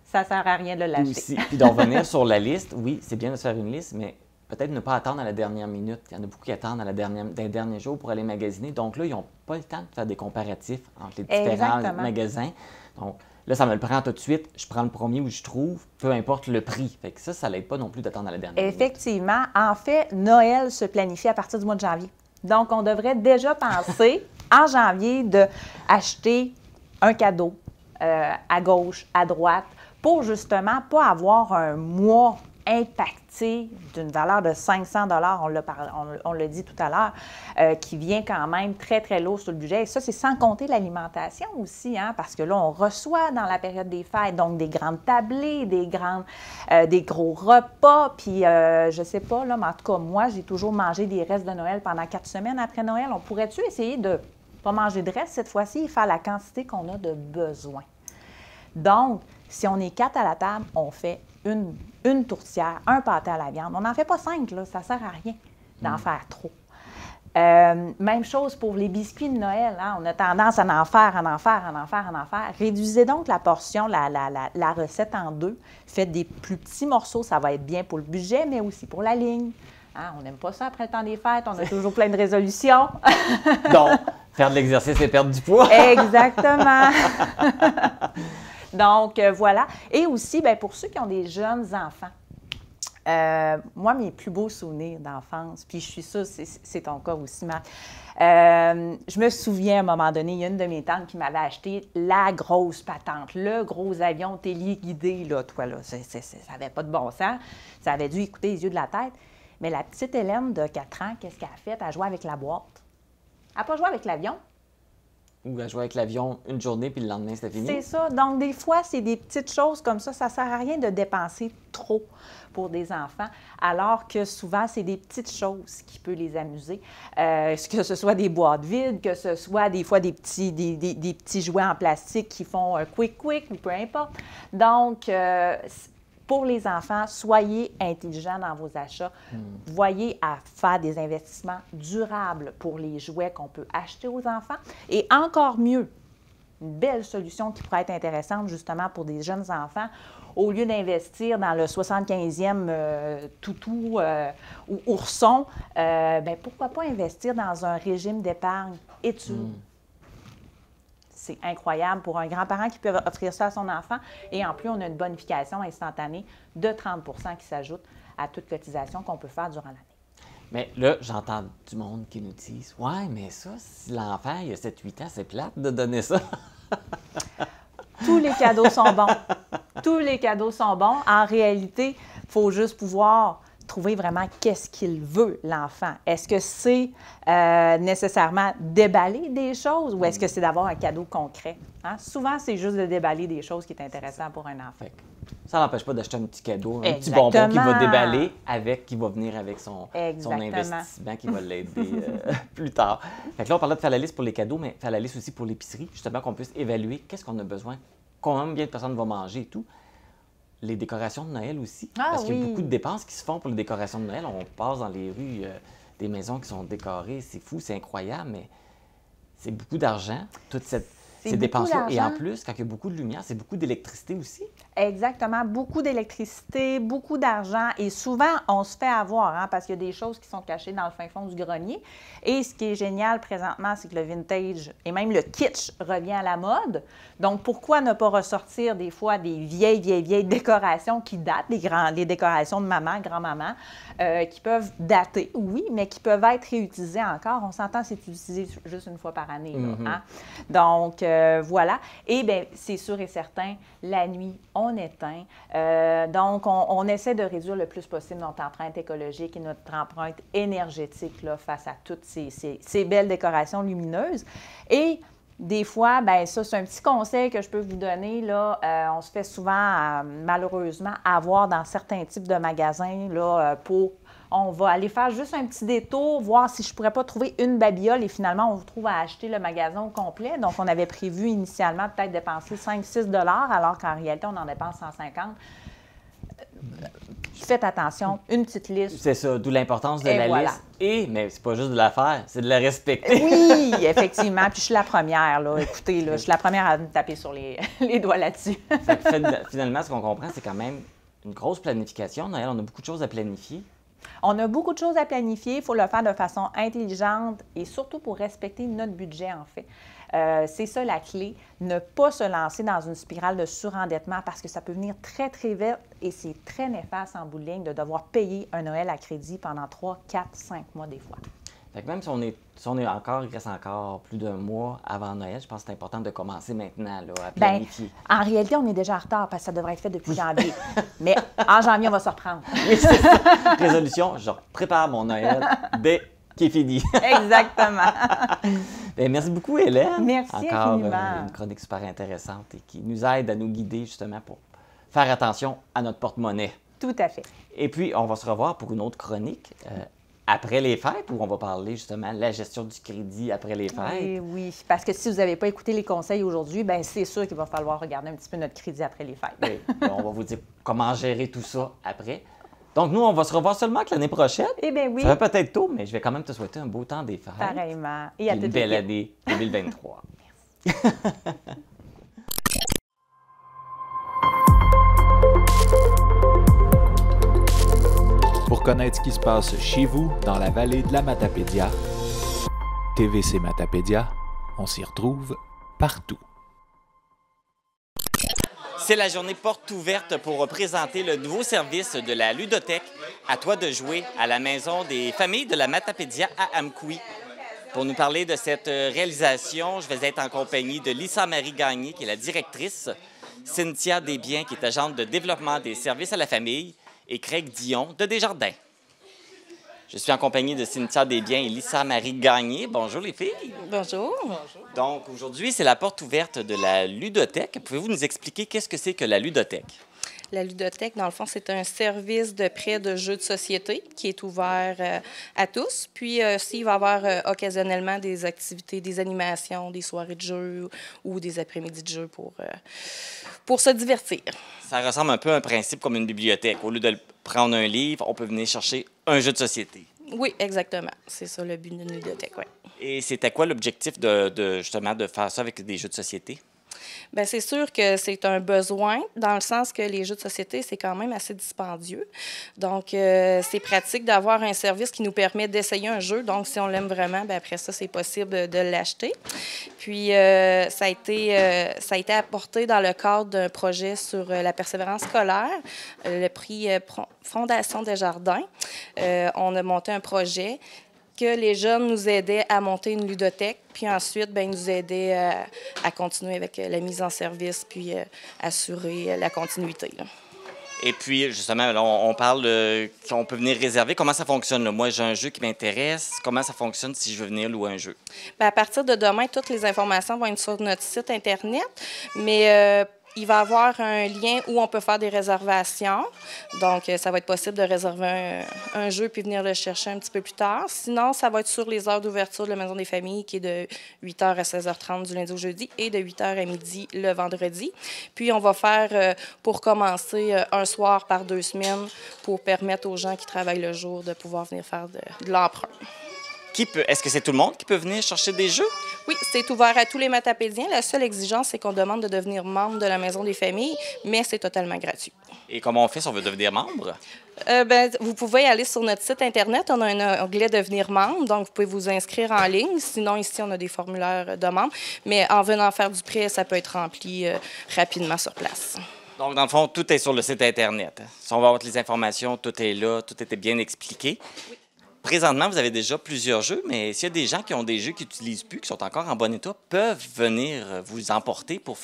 ça ne sert à rien de l'acheter. Puis d'en revenir sur la liste, oui, c'est bien de se faire une liste, mais peut-être ne pas attendre à la dernière minute. Il y en a beaucoup qui attendent dans les derniers jours pour aller magasiner. Donc là, ils n'ont pas le temps de faire des comparatifs entre les différents magasins. Donc là, ça me le prend tout de suite. Je prends le premier où je trouve, peu importe le prix. Fait que ça l'aide pas non plus d'attendre à la dernière minute. Effectivement. En fait, Noël se planifie à partir du mois de janvier. Donc, on devrait déjà penser en janvier d'acheter un cadeau à gauche, à droite, pour justement pas avoir un mois impacté d'une valeur de 500 $, on l'a dit tout à l'heure, qui vient quand même très, très lourd sur le budget. Et ça, c'est sans compter l'alimentation aussi, hein, parce que là, on reçoit dans la période des fêtes, donc des grandes tablées, des gros repas, puis je sais pas, là, mais en tout cas, moi, j'ai toujours mangé des restes de Noël pendant 4 semaines après Noël. On pourrait-tu essayer de pas manger de restes cette fois-ci et faire la quantité qu'on a de besoin? Donc, si on est 4 à la table, on fait une tourtière, un pâté à la viande. On n'en fait pas 5, là, ça ne sert à rien d'en faire trop. Même chose pour les biscuits de Noël. Hein? On a tendance à en faire. Réduisez donc la portion, la recette en 2. Faites des plus petits morceaux, ça va être bien pour le budget, mais aussi pour la ligne. Hein? On n'aime pas ça après le temps des fêtes, on a toujours plein de résolutions. Donc, Faire de l'exercice et perdre du poids. Exactement. Donc, voilà. Et aussi, bien, pour ceux qui ont des jeunes enfants, moi, mes plus beaux souvenirs d'enfance, puis je suis sûre, c'est ton cas aussi, Marc. Je me souviens, à un moment donné, il y a une de mes tantes qui m'avait acheté la grosse patente, le gros avion téléguidé, là, toi, là. Ça n'avait pas de bon sens. Ça avait dû écouter les yeux de la tête. Mais la petite Hélène de 4 ans, qu'est-ce qu'elle a fait? Elle a joué avec la boîte. Elle n'a pas joué avec l'avion. Ou à jouer avec l'avion une journée, puis le lendemain, c'était fini. C'est ça. Donc, des fois, c'est des petites choses comme ça. Ça ne sert à rien de dépenser trop pour des enfants, alors que souvent, c'est des petites choses qui peuvent les amuser. Que ce soit des boîtes vides, que ce soit des fois des petits jouets en plastique qui font un quick, ou peu importe. Donc, pour les enfants, soyez intelligents dans vos achats. Voyez à faire des investissements durables pour les jouets qu'on peut acheter aux enfants. Et encore mieux, une belle solution qui pourrait être intéressante justement pour des jeunes enfants, au lieu d'investir dans le 75e toutou ou ourson, bien, pourquoi pas investir dans un régime d'épargne étude? C'est incroyable pour un grand-parent qui peut offrir ça à son enfant. Et en plus, on a une bonification instantanée de 30 qui s'ajoute à toute cotisation qu'on peut faire durant l'année. Mais là, j'entends du monde qui nous disent « Ouais, mais ça, si l'enfant, il a 7-8 ans, c'est plate de donner ça. » Tous les cadeaux sont bons. Tous les cadeaux sont bons. En réalité, il faut juste pouvoir trouver vraiment qu'est-ce qu'il veut, l'enfant. Est-ce que c'est nécessairement déballer des choses ou est-ce que c'est d'avoir un cadeau concret? Hein? Souvent, c'est juste de déballer des choses qui est intéressant pour un enfant. Ça n'empêche pas d'acheter un petit cadeau, un petit bonbon qui va déballer, qui va venir avec son investissement qui va l'aider plus tard. Fait que là, on parlait de faire la liste pour les cadeaux, mais faire la liste aussi pour l'épicerie, justement qu'on puisse évaluer qu'est-ce qu'on a besoin, combien de personnes vont manger et tout. Les décorations de Noël aussi, parce qu'il y a beaucoup de dépenses qui se font pour les décorations de Noël. On passe dans les rues, des maisons qui sont décorées, c'est fou, c'est incroyable, mais c'est beaucoup d'argent, toutes ces dépenses-là. Et en plus, quand il y a beaucoup de lumière, c'est beaucoup d'électricité aussi. Exactement. Beaucoup d'électricité, beaucoup d'argent. Et souvent, on se fait avoir, hein, parce qu'il y a des choses qui sont cachées dans le fin fond du grenier. Et ce qui est génial présentement, c'est que le vintage et même le kitsch revient à la mode. Donc, pourquoi ne pas ressortir des fois des vieilles décorations qui datent, des décorations de maman, grand-maman, qui peuvent dater, oui, mais qui peuvent être réutilisées encore. On s'entend, c'est utilisé juste une fois par année. Là, hein? Donc, voilà. Et bien, c'est sûr et certain, la nuit, on éteint. Donc, on essaie de réduire le plus possible notre empreinte écologique et notre empreinte énergétique là, face à toutes ces belles décorations lumineuses. Et des fois, bien, ça, c'est un petit conseil que je peux vous donner. Là, on se fait souvent, malheureusement, avoir dans certains types de magasins là, on va aller faire juste un petit détour, voir si je ne pourrais pas trouver une babiole et finalement, on se retrouve à acheter le magasin au complet. Donc, on avait prévu initialement peut-être dépenser 5-6 $ alors qu'en réalité, on en dépense 150. Faites attention, une petite liste. C'est ça, d'où l'importance de la liste. Mais c'est pas juste de la faire, c'est de la respecter. Oui, effectivement. Puis je suis la première, là. Écoutez, là, je suis la première à me taper sur les doigts là-dessus. Finalement, ce qu'on comprend, c'est quand même une grosse planification. Noël, on a beaucoup de choses à planifier. On a beaucoup de choses à planifier. Il faut le faire de façon intelligente et surtout pour respecter notre budget, en fait. C'est ça la clé, ne pas se lancer dans une spirale de surendettement parce que ça peut venir très, très vite et c'est très néfaste en bout de ligne de devoir payer un Noël à crédit pendant 3, 4, 5 mois des fois. Fait que même si il reste encore plus d'un mois avant Noël, je pense que c'est important de commencer maintenant là, à planifier. Bien, en réalité, on est déjà en retard parce que ça devrait être fait depuis janvier. Mais en janvier, on va se reprendre. Oui, c'est ça. Résolution, je prépare mon Noël dès qu'il est fini. Exactement. Bien, merci beaucoup, Hélène. Merci infiniment. Une chronique super intéressante et qui nous aide à nous guider justement pour faire attention à notre porte-monnaie. Tout à fait. Et puis, on va se revoir pour une autre chronique après les fêtes où on va parler justement de la gestion du crédit après les fêtes. Oui, parce que si vous n'avez pas écouté les conseils aujourd'hui, bien c'est sûr qu'il va falloir regarder un petit peu notre crédit après les fêtes. Oui, on va vous dire comment gérer tout ça après. Donc, nous, on va se revoir seulement que l'année prochaine. Eh bien oui. Ça va peut-être tôt, mais je vais quand même te souhaiter un beau temps des fêtes. Pareillement. Et à une belle année 2023. Merci. Pour connaître ce qui se passe chez vous, dans la vallée de la Matapédia, TVC Matapédia, On s'y retrouve partout. C'est la journée porte ouverte pour présenter le nouveau service de la ludothèque À toi de jouer à la Maison des familles de la Matapédia à Amkoui. Pour nous parler de cette réalisation, je vais être en compagnie de Lisa Marie Gagné, qui est la directrice, Cynthia Desbiens, qui est agente de développement des services à la famille, et Craig Dion de Desjardins. Je suis en compagnie de Cynthia Desbiens et Lisa Marie Gagné. Bonjour les filles. Bonjour. Donc aujourd'hui, c'est la porte ouverte de la ludothèque. Pouvez-vous nous expliquer qu'est-ce que c'est que la ludothèque? La ludothèque, dans le fond, c'est un service de prêt de jeux de société qui est ouvert à tous. Puis, il va y avoir occasionnellement des activités, des animations, des soirées de jeux ou des après-midi de jeux pour se divertir. Ça ressemble un peu à un principe comme une bibliothèque. Au lieu de prendre un livre, on peut venir chercher un jeu de société. Oui, exactement. C'est ça le but d'une ludothèque, oui. Et c'était quoi l'objectif justement de faire ça avec des jeux de société? Bien, c'est sûr que c'est un besoin, dans le sens que les jeux de société, c'est quand même assez dispendieux. Donc, c'est pratique d'avoir un service qui nous permet d'essayer un jeu. Donc, si on l'aime vraiment, bien, après ça, c'est possible de l'acheter. Puis, ça a été apporté dans le cadre d'un projet sur la persévérance scolaire, le prix Fondation Desjardins. On a monté un projet que les jeunes nous aidaient à monter une ludothèque, puis ensuite, bien, ils nous aidaient à continuer avec la mise en service, puis assurer la continuité, là. Et puis, justement, là, on parle qu'on peut venir réserver. Comment ça fonctionne, là? Moi, j'ai un jeu qui m'intéresse. Comment ça fonctionne si je veux venir louer un jeu? Bien, à partir de demain, toutes les informations vont être sur notre site Internet, mais il va y avoir un lien où on peut faire des réservations. Donc, ça va être possible de réserver un jeu puis venir le chercher un petit peu plus tard. Sinon, ça va être sur les heures d'ouverture de la Maison des familles, qui est de 8h à 16h30 du lundi au jeudi et de 8h à midi le vendredi. Puis, on va faire, pour commencer, un soir par 2 semaines pour permettre aux gens qui travaillent le jour de pouvoir venir faire de l'emprunt. Est-ce que c'est tout le monde qui peut venir chercher des jeux? Oui, c'est ouvert à tous les Matapédiens. La seule exigence, c'est qu'on demande de devenir membre de la Maison des familles, mais c'est totalement gratuit. Et comment on fait si on veut devenir membre? Vous pouvez aller sur notre site Internet. On a un onglet « Devenir membre », donc vous pouvez vous inscrire en ligne. Sinon, ici, on a des formulaires de membres. Mais en venant faire du prêt, ça peut être rempli rapidement sur place. Donc, dans le fond, tout est sur le site Internet. Si on va avoir toutes les informations, tout est là, tout était bien expliqué. Oui. Présentement, vous avez déjà plusieurs jeux, mais s'il y a des gens qui ont des jeux qu'ils n'utilisent plus, qui sont encore en bon état, peuvent venir vous emporter pour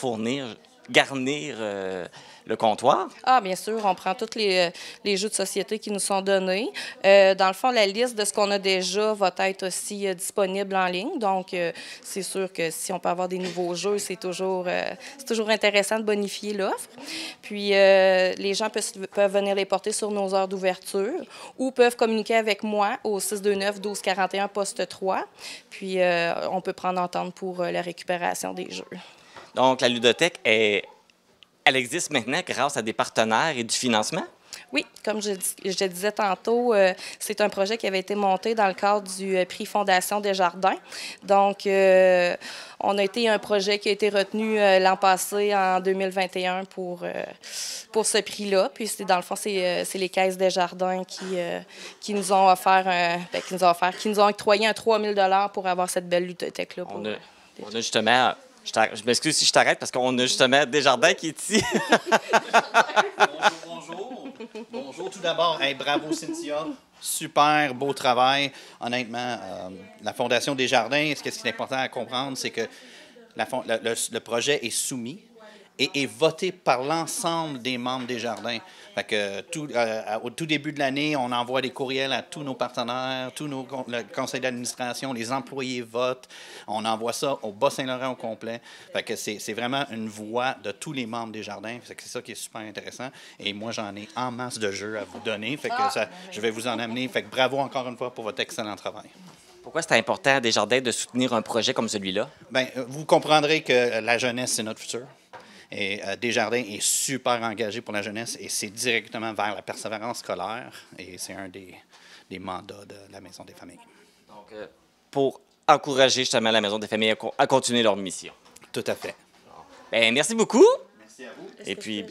garnir le comptoir? Ah, bien sûr, on prend tous les jeux de société qui nous sont donnés. Dans le fond, la liste de ce qu'on a déjà va être aussi disponible en ligne. Donc, c'est sûr que si on peut avoir des nouveaux jeux, c'est toujours intéressant de bonifier l'offre. Puis, les gens peuvent venir les porter sur nos heures d'ouverture ou peuvent communiquer avec moi au 629-1241 poste 3. Puis, on peut prendre entente pour la récupération des jeux. Donc, la ludothèque, elle existe maintenant grâce à des partenaires et du financement? Oui, comme je disais tantôt, c'est un projet qui avait été monté dans le cadre du prix Fondation Desjardins. Donc, on a été un projet qui a été retenu l'an passé, en 2021, pour ce prix-là. Puis, dans le fond, c'est les caisses Desjardins qui nous ont offert, qui nous ont octroyé un 3 000 $ pour avoir cette belle ludothèque-là. On a justement... Je m'excuse si je t'arrête parce qu'on a justement Desjardins qui est ici. Bonjour. Bonjour tout d'abord. Hey, bravo Cynthia. Super beau travail. Honnêtement, la Fondation Desjardins, ce qui est important à comprendre, c'est que le projet est soumis et est voté par l'ensemble des membres des Jardins. Fait que au tout début de l'année, on envoie des courriels à tous nos partenaires, le conseil d'administration, les employés votent. On envoie ça au Bas-Saint-Laurent au complet. Fait que c'est vraiment une voix de tous les membres des Jardins. Fait que c'est ça qui est super intéressant. Et moi, j'en ai en masse de jeux à vous donner. Fait que je vais vous en amener. Fait que bravo encore une fois pour votre excellent travail. Pourquoi c'est important à Desjardins de soutenir un projet comme celui-là? Bien, vous comprendrez que la jeunesse, c'est notre futur. Et Desjardins est super engagé pour la jeunesse et c'est directement vers la persévérance scolaire. Et c'est un des mandats de la Maison des familles. Donc, pour encourager justement la Maison des familles à continuer leur mission. Tout à fait. Bien, merci beaucoup. Merci. Merci à vous. Et puis,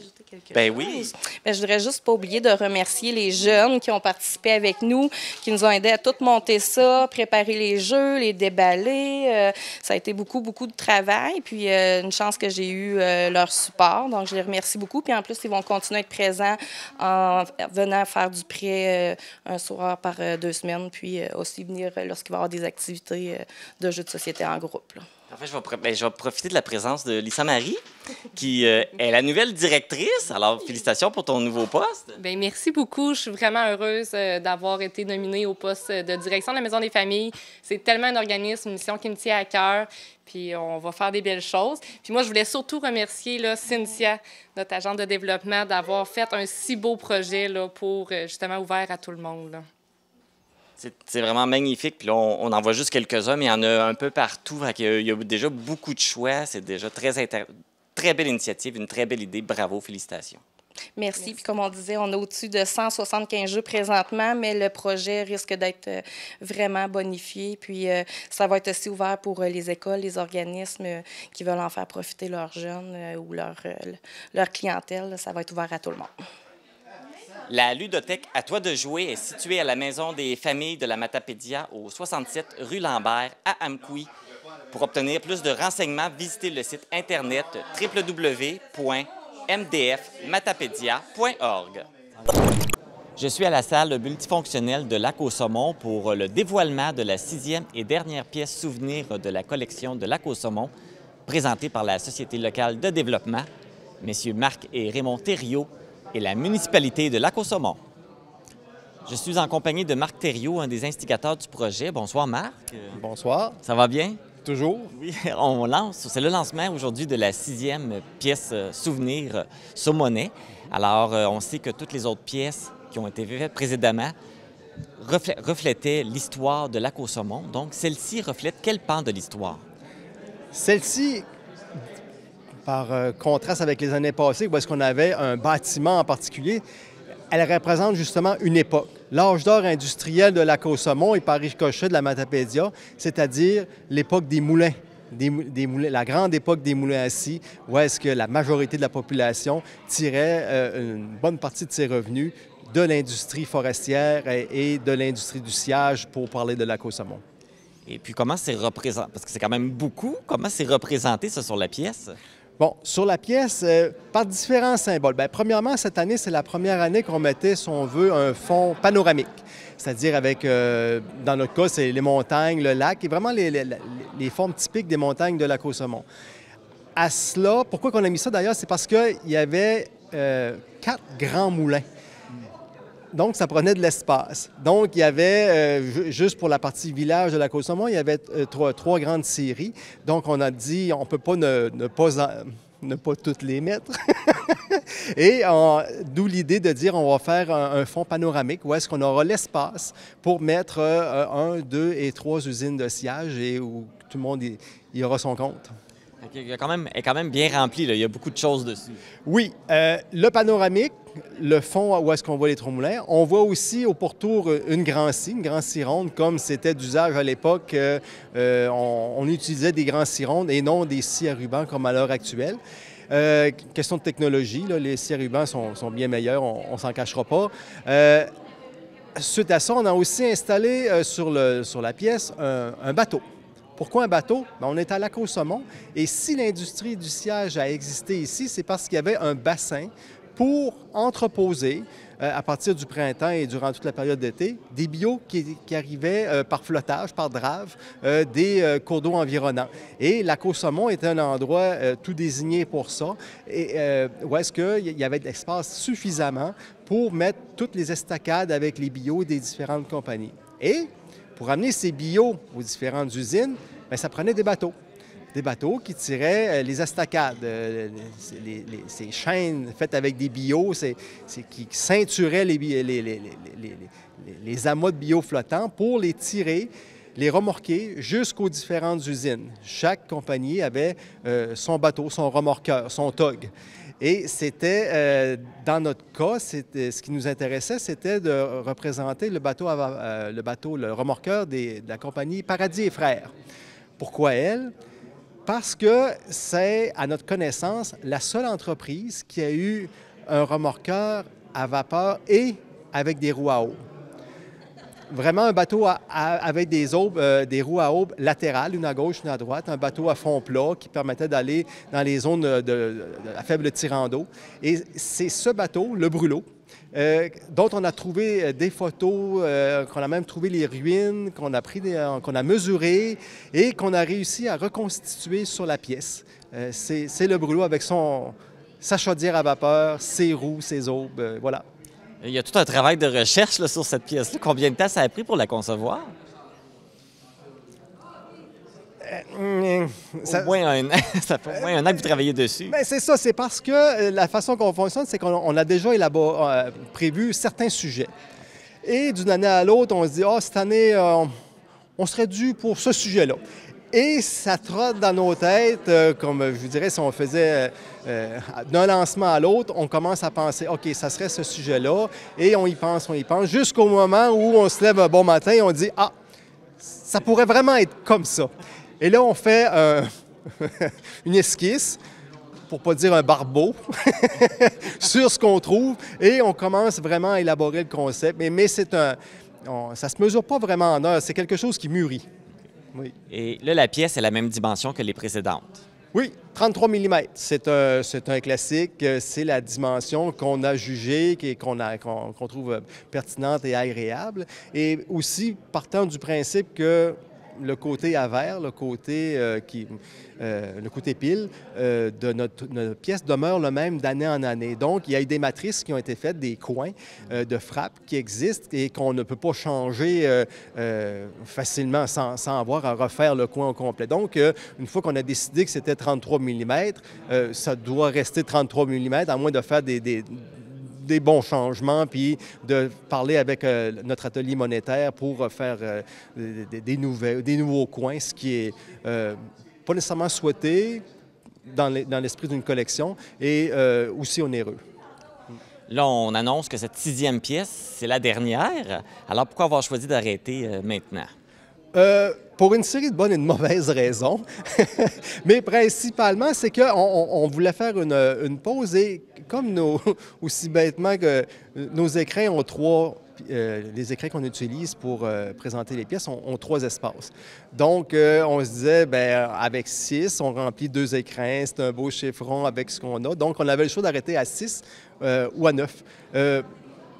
ben oui. Ben, je voudrais juste pas oublier de remercier les jeunes qui ont participé avec nous, qui nous ont aidés à tout monter ça, préparer les jeux, les déballer. Ça a été beaucoup, beaucoup de travail. Puis une chance que j'ai eu leur support. Donc, je les remercie beaucoup. Puis en plus, ils vont continuer à être présents en venant faire du prêt un soir par 2 semaines. Puis aussi venir lorsqu'il va y avoir des activités de jeux de société en groupe, là. En fait, je vais profiter de la présence de Lisa Marie, qui est la nouvelle directrice. Alors, félicitations pour ton nouveau poste. Bien, merci beaucoup. Je suis vraiment heureuse d'avoir été nominée au poste de direction de la Maison des familles. C'est tellement un organisme, une mission qui me tient à cœur. Puis, on va faire des belles choses. Puis moi, je voulais surtout remercier là, Cynthia, notre agente de développement, d'avoir fait un si beau projet là, pour justement ouvert à tout le monde, là. C'est vraiment magnifique. Puis là, on en voit juste quelques-uns, mais il y en a un peu partout. Il y a déjà beaucoup de choix. C'est déjà très belle initiative, une très belle idée. Bravo, félicitations. Merci. Puis comme on disait, on a au-dessus de 175 jeux présentement, mais le projet risque d'être vraiment bonifié. Puis ça va être aussi ouvert pour les écoles, les organismes qui veulent en faire profiter leurs jeunes ou leur clientèle. Ça va être ouvert à tout le monde. La ludothèque À toi de jouer est située à la Maison des familles de la Matapédia au 67 rue Lambert à Amqui. Pour obtenir plus de renseignements, visitez le site internet www.mdfmatapedia.org. Je suis à la salle multifonctionnelle de Lac-au-Saumon pour le dévoilement de la 6e et dernière pièce souvenir de la collection de Lac-au-Saumon, présentée par la Société locale de développement, messieurs Marc et Raymond Thériault, et la municipalité de Lac-au-Saumon. Je suis en compagnie de Marc Thériault, un des instigateurs du projet. Bonsoir, Marc. Bonsoir. Ça va bien? Toujours. Oui, c'est le lancement aujourd'hui de la 6e pièce souvenir saumonais. Alors, on sait que toutes les autres pièces qui ont été faites précédemment reflétaient l'histoire de Lac-au-Saumon. Donc, celle-ci reflète quel pan de l'histoire? Celle-ci, par contraste avec les années passées, où est-ce qu'on avait un bâtiment en particulier, elle représente justement une époque. L'âge d'or industriel de Lac-au-Saumon et par ricochet de la Matapédia, c'est-à-dire l'époque des moulins. La grande époque des moulins à scie, où est-ce que la majorité de la population tirait une bonne partie de ses revenus de l'industrie forestière et de l'industrie du sciage, pour parler de Lac-au-Saumon. Et puis, comment c'est représenté? Parce que c'est quand même beaucoup. Comment c'est représenté, ça, sur la pièce? Bon, sur la pièce, par différents symboles. Bien, premièrement, cette année, c'est la première année qu'on mettait, si on veut, un fond panoramique. C'est-à-dire avec, dans notre cas, c'est les montagnes, le lac, et vraiment les formes typiques des montagnes de Lac-au-Saumon. À cela, pourquoi on a mis ça d'ailleurs, c'est parce qu'il y avait 4 grands moulins. Donc, ça prenait de l'espace. Donc, il y avait, juste pour la partie village de Lac-au-Saumon, il y avait 3 grandes scieries. Donc, on a dit, on ne peut pas ne pas toutes les mettre. Et d'où l'idée de dire, on va faire un fond panoramique où est-ce qu'on aura l'espace pour mettre 1, 2 et 3 usines de sciage et où tout le monde y aura son compte. Il est quand même bien rempli, là. Il y a beaucoup de choses dessus. Oui. Le panoramique, le fond où est-ce qu'on voit les 3 moulins. On voit aussi au pourtour une grande scie ronde, comme c'était d'usage à l'époque. On utilisait des grands scies rondes et non des scies à ruban comme à l'heure actuelle. Question de technologie, là, les scies à ruban sont bien meilleurs, on ne s'en cachera pas. Suite à ça, on a aussi installé sur la pièce un bateau. Pourquoi un bateau? Bien, on est à Lac-au-Saumon et si l'industrie du sciage a existé ici, c'est parce qu'il y avait un bassin pour entreposer, à partir du printemps et durant toute la période d'été, des bio qui arrivaient par flottage, par drave, des cours d'eau environnants. Et Lac-au-Saumon était un endroit tout désigné pour ça, et où est-ce qu'il y avait de l'espace suffisamment pour mettre toutes les estacades avec les bio des différentes compagnies. Et pour amener ces bio aux différentes usines, bien, ça prenait des bateaux. Des bateaux qui tiraient les estacades, ces chaînes faites avec des bio, qui ceinturaient les amas de bio flottants pour les tirer, les remorquer jusqu'aux différentes usines. Chaque compagnie avait son bateau, son remorqueur, son tug. Et c'était, dans notre cas, ce qui nous intéressait, c'était de représenter le remorqueur de la compagnie Paradis et Frères. Pourquoi elle? Parce que c'est, à notre connaissance, la seule entreprise qui a eu un remorqueur à vapeur et avec des roues à aubes. Vraiment un bateau avec des roues à aubes latérales, une à gauche, une à droite, un bateau à fond plat qui permettait d'aller dans les zones à faible tirant d'eau. Et c'est ce bateau, le Brûlot, dont on a trouvé des photos, qu'on a même trouvé les ruines, qu'on a mesurées et qu'on a réussi à reconstituer sur la pièce. C'est le Brûlot avec sa chaudière à vapeur, ses roues, ses aubes, voilà. Il y a tout un travail de recherche là, sur cette pièce-là. Combien de temps ça a pris pour la concevoir? Au moins un an. Ça fait au moins un an que vous travaillez dessus. Bien, c'est ça. C'est parce que la façon qu'on fonctionne, c'est qu'on a déjà prévu certains sujets. Et d'une année à l'autre, on se dit, cette année, on serait dû pour ce sujet-là. Et ça trotte dans nos têtes, comme je vous dirais, si on faisait d'un lancement à l'autre, on commence à penser, OK, ça serait ce sujet-là, et on y pense, jusqu'au moment où on se lève un bon matin et on dit, ça pourrait vraiment être comme ça. Et là, on fait une esquisse, pour ne pas dire un barbeau, sur ce qu'on trouve, et on commence vraiment à élaborer le concept. Mais ça ne se mesure pas vraiment en heures, c'est quelque chose qui mûrit. Oui. Et là, la pièce est la même dimension que les précédentes. Oui, 33 mm. C'est un classique. C'est la dimension qu'on a jugée, qu'on trouve pertinente et agréable. Et aussi, partant du principe que le côté avers, le côté pile de notre pièce demeure le même d'année en année. Donc, il y a eu des matrices qui ont été faites, des coins de frappe qui existent et qu'on ne peut pas changer facilement sans avoir à refaire le coin au complet. Donc, une fois qu'on a décidé que c'était 33 mm, ça doit rester 33 mm, à moins de faire des bons changements, puis de parler avec notre atelier monétaire pour faire des nouveaux coins, ce qui est pas nécessairement souhaité dans l'esprit d'une collection et aussi onéreux. Là, on annonce que cette 6e pièce, c'est la dernière. Alors, pourquoi avoir choisi d'arrêter maintenant? Pour une série de bonnes et de mauvaises raisons. Mais principalement, c'est qu'on voulait faire une pause et comme aussi bêtement que nos écrins ont les écrins qu'on utilise pour présenter les pièces ont 3 espaces. Donc, on se disait, avec 6, on remplit 2 écrins, c'est un beau chiffron avec ce qu'on a. Donc, on avait le choix d'arrêter à 6 ou à 9.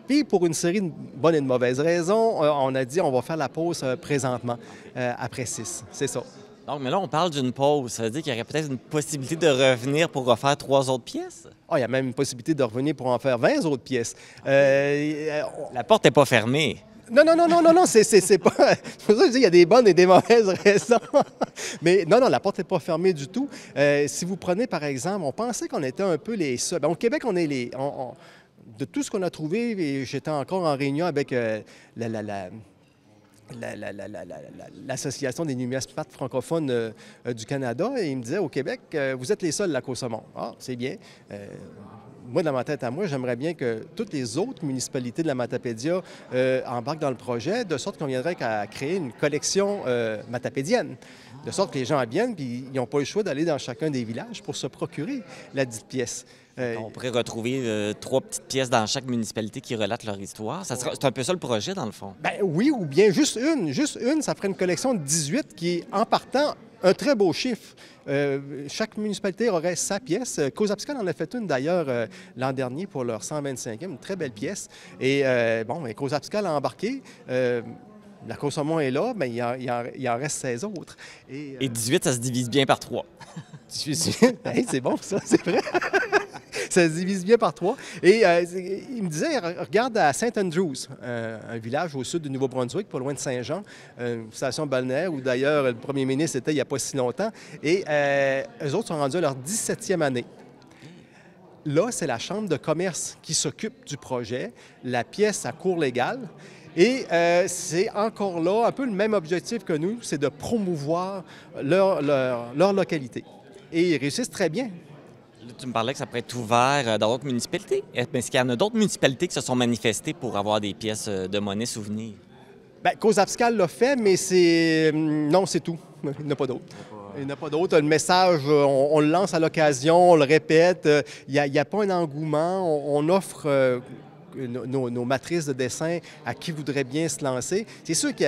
Puis, pour une série de bonnes et de mauvaises raisons, on a dit on va faire la pause présentement, après 6. C'est ça. Donc, mais là, on parle d'une pause. Ça veut dire qu'il y aurait peut-être une possibilité de revenir pour refaire 3 autres pièces? Il y a même une possibilité de revenir pour en faire 20 autres pièces. La porte n'est pas fermée. Non, c'est pas... Il y a des bonnes et des mauvaises raisons. Mais non, la porte n'est pas fermée du tout. Si vous prenez, par exemple, on pensait qu'on était un peu les seuls. Au Québec, on est les... De tout ce qu'on a trouvé, et j'étais encore en réunion avec l'Association des numismates francophones du Canada, et il me disait, au Québec, vous êtes les seuls lacs au saumon. C'est bien. Moi, dans ma tête à moi, j'aimerais bien que toutes les autres municipalités de la Matapédia embarquent dans le projet, de sorte qu'on viendrait à créer une collection matapédienne, de sorte que les gens viennent, puis ils n'ont pas le choix d'aller dans chacun des villages pour se procurer la dite pièce. On pourrait retrouver 3 petites pièces dans chaque municipalité qui relatent leur histoire. C'est un peu ça le projet, dans le fond. Oui, ou bien juste une, ça ferait une collection de 18 qui est, en partant, un très beau chiffre. Chaque municipalité aurait sa pièce. Cozapscal en a fait une, d'ailleurs, l'an dernier pour leur 125e, une très belle pièce. Et Cozapscal a embarqué. La Côte-Saumon est là, mais il en reste 16 autres. Et 18, ça se divise bien par 3. 18, c'est bon, ça, c'est vrai. Ça se divise bien par 3. Et il me disait, regarde à St. Andrews, un village au sud du Nouveau-Brunswick, pas loin de Saint-Jean, une station balnéaire où d'ailleurs le premier ministre était il n'y a pas si longtemps. Et eux autres sont rendus à leur 17e année. Là, c'est la Chambre de commerce qui s'occupe du projet, la pièce à cours légal. Et c'est encore là un peu le même objectif que nous, c'est de promouvoir leur localité. Et ils réussissent très bien. Tu me parlais que ça pourrait être ouvert dans d'autres municipalités. Est-ce qu'il y en a d'autres municipalités qui se sont manifestées pour avoir des pièces de monnaie souvenir? Cozapscal l'a fait, mais c'est... Non, c'est tout. Il n'y en a pas d'autres. Il n'y en a pas d'autre. Le message, on le lance à l'occasion, on le répète. Il n'y a pas un engouement. On offre nos matrices de dessin à qui voudrait bien se lancer. C'est sûr que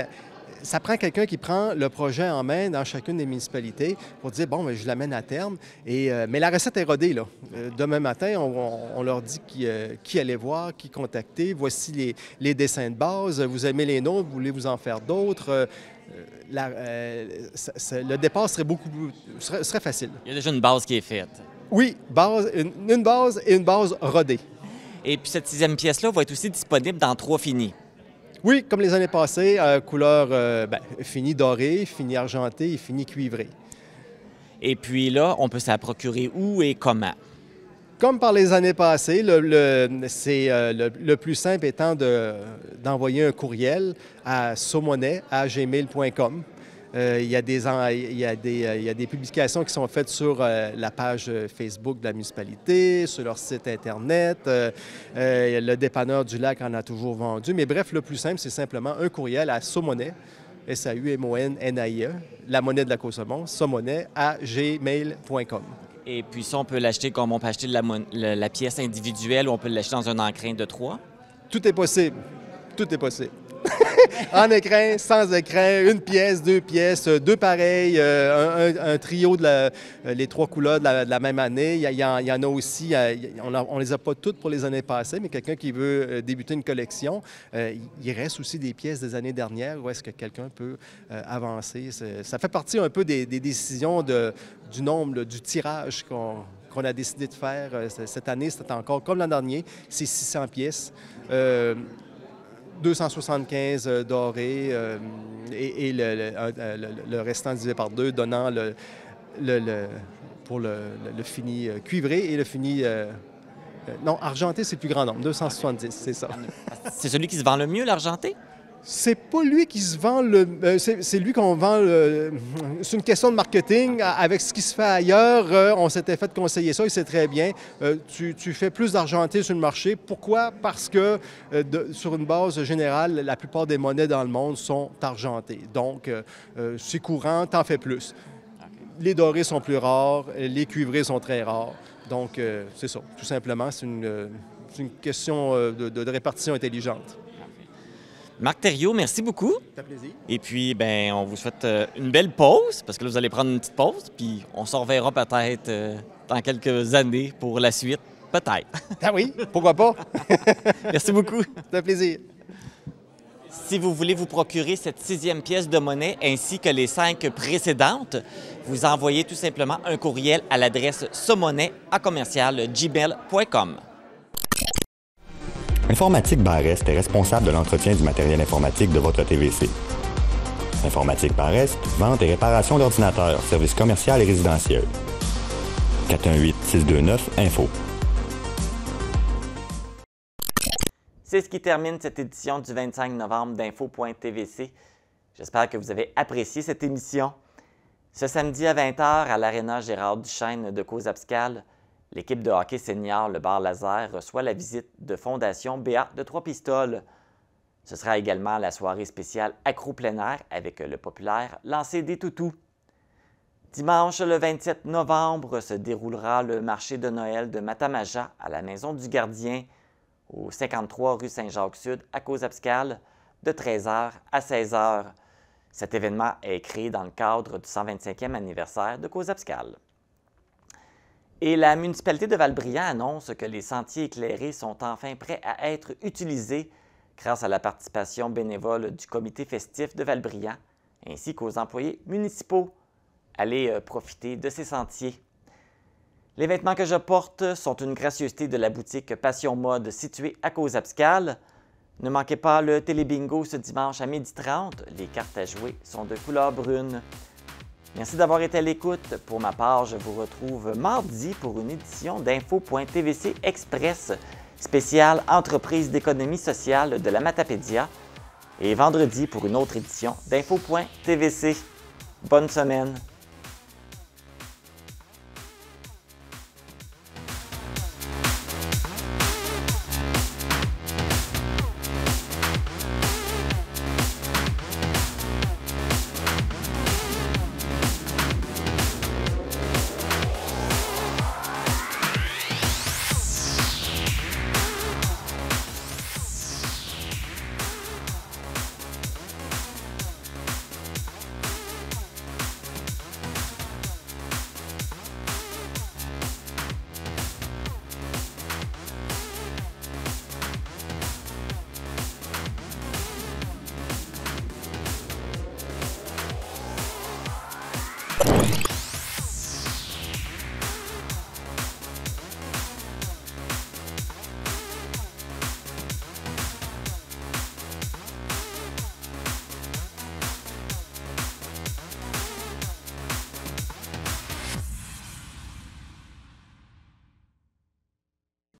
ça prend quelqu'un qui prend le projet en main dans chacune des municipalités pour dire, bon, bien, je l'amène à terme. Mais la recette est rodée, là. Demain matin, on leur dit qui aller voir, qui contacter. Voici les dessins de base. Vous aimez les nôtres, vous voulez vous en faire d'autres. Le départ serait facile. Il y a déjà une base qui est faite. Oui, une base et une base rodée. Et puis cette 6e pièce-là va être aussi disponible dans 3 finis. Oui, comme les années passées, couleur fini doré, fini argenté et fini cuivré. Et puis là, on peut se la procurer où et comment? Comme par les années passées, le plus simple étant d'envoyer un courriel à saumonet@gmail.com. Il y a des publications qui sont faites sur la page Facebook de la municipalité, sur leur site Internet. Le dépanneur du lac en a toujours vendu. Mais bref, le plus simple, c'est simplement un courriel à Saumonet, SAUMONNAIE, la monnaie de la Côte-Saumon, saumonet@gmail.com. Et puis ça, on peut l'acheter comme on peut acheter la pièce individuelle ou on peut l'acheter dans un encrin de 3? Tout est possible. Tout est possible. En écrin, sans écrin, 1 pièce, 2 pièces, 2 pareils, un trio les 3 couleurs de la même année. Il y en a aussi, on ne les a pas toutes pour les années passées, mais quelqu'un qui veut débuter une collection, il reste aussi des pièces des années dernières où est-ce que quelqu'un peut avancer. Ça fait partie un peu des décisions du nombre, du tirage qu'on a décidé de faire. Cette année, c'était encore comme l'an dernier, c'est 600 pièces. 275 dorés et le restant divisé par 2, donnant pour le fini cuivré et le fini... non, argenté, c'est le plus grand nombre, 270, c'est ça. C'est celui qui se vend le mieux, l'argenté? C'est pas lui qui se vend c'est lui qu'on vend c'est une question de marketing. Avec ce qui se fait ailleurs, on s'était fait conseiller ça et c'est très bien. Tu fais plus d'argenté sur le marché. Pourquoi? Parce que sur une base générale, la plupart des monnaies dans le monde sont argentées. Donc, c'est courant, t'en fais plus. Okay. Les dorés sont plus rares, les cuivrés sont très rares. Donc, c'est ça. Tout simplement, c'est une question de répartition intelligente. Marc Thériault, merci beaucoup. Ça fait plaisir. Et puis, ben, on vous souhaite une belle pause, parce que là, vous allez prendre une petite pause, puis on se reverra peut-être dans quelques années pour la suite. Peut-être. Ah oui, pourquoi pas? Merci beaucoup. Ça fait plaisir. Si vous voulez vous procurer cette 6e pièce de monnaie ainsi que les 5 précédentes, vous envoyez tout simplement un courriel à l'adresse saumonet@gmail.com. Informatique Bar-Est est responsable de l'entretien du matériel informatique de votre TVC. Informatique Bar-Est, vente et réparation d'ordinateurs, services commercial et résidentiel. 418-629-INFO. C'est ce qui termine cette édition du 25 novembre d'Info.tvc. J'espère que vous avez apprécié cette émission. Ce samedi à 20h à l'Aréna Gérard Duchesne de Cozapscal, l'équipe de hockey senior, le Bar Laser, reçoit la visite de Fondation BA de Trois-Pistoles. Ce sera également la soirée spéciale accro plein air avec le populaire Lancer des Toutous. Dimanche le 27 novembre se déroulera le marché de Noël de Matamaja à la Maison du Gardien, au 53 rue Saint-Jacques-Sud à Cozapscal, de 13h à 16h. Cet événement est créé dans le cadre du 125e anniversaire de Cozapscal. Et la municipalité de Val-Brillant annonce que les sentiers éclairés sont enfin prêts à être utilisés grâce à la participation bénévole du comité festif de Val-Brillant ainsi qu'aux employés municipaux. Allez profiter de ces sentiers. Les vêtements que je porte sont une gracieuseté de la boutique Passion Mode située à Cozapscal. Ne manquez pas le télébingo ce dimanche à 12h30. Les cartes à jouer sont de couleur brune. Merci d'avoir été à l'écoute. Pour ma part, je vous retrouve mardi pour une édition d'Info.tvc Express, spéciale entreprise d'économie sociale de la Matapédia, et vendredi pour une autre édition d'Info.tvc. Bonne semaine!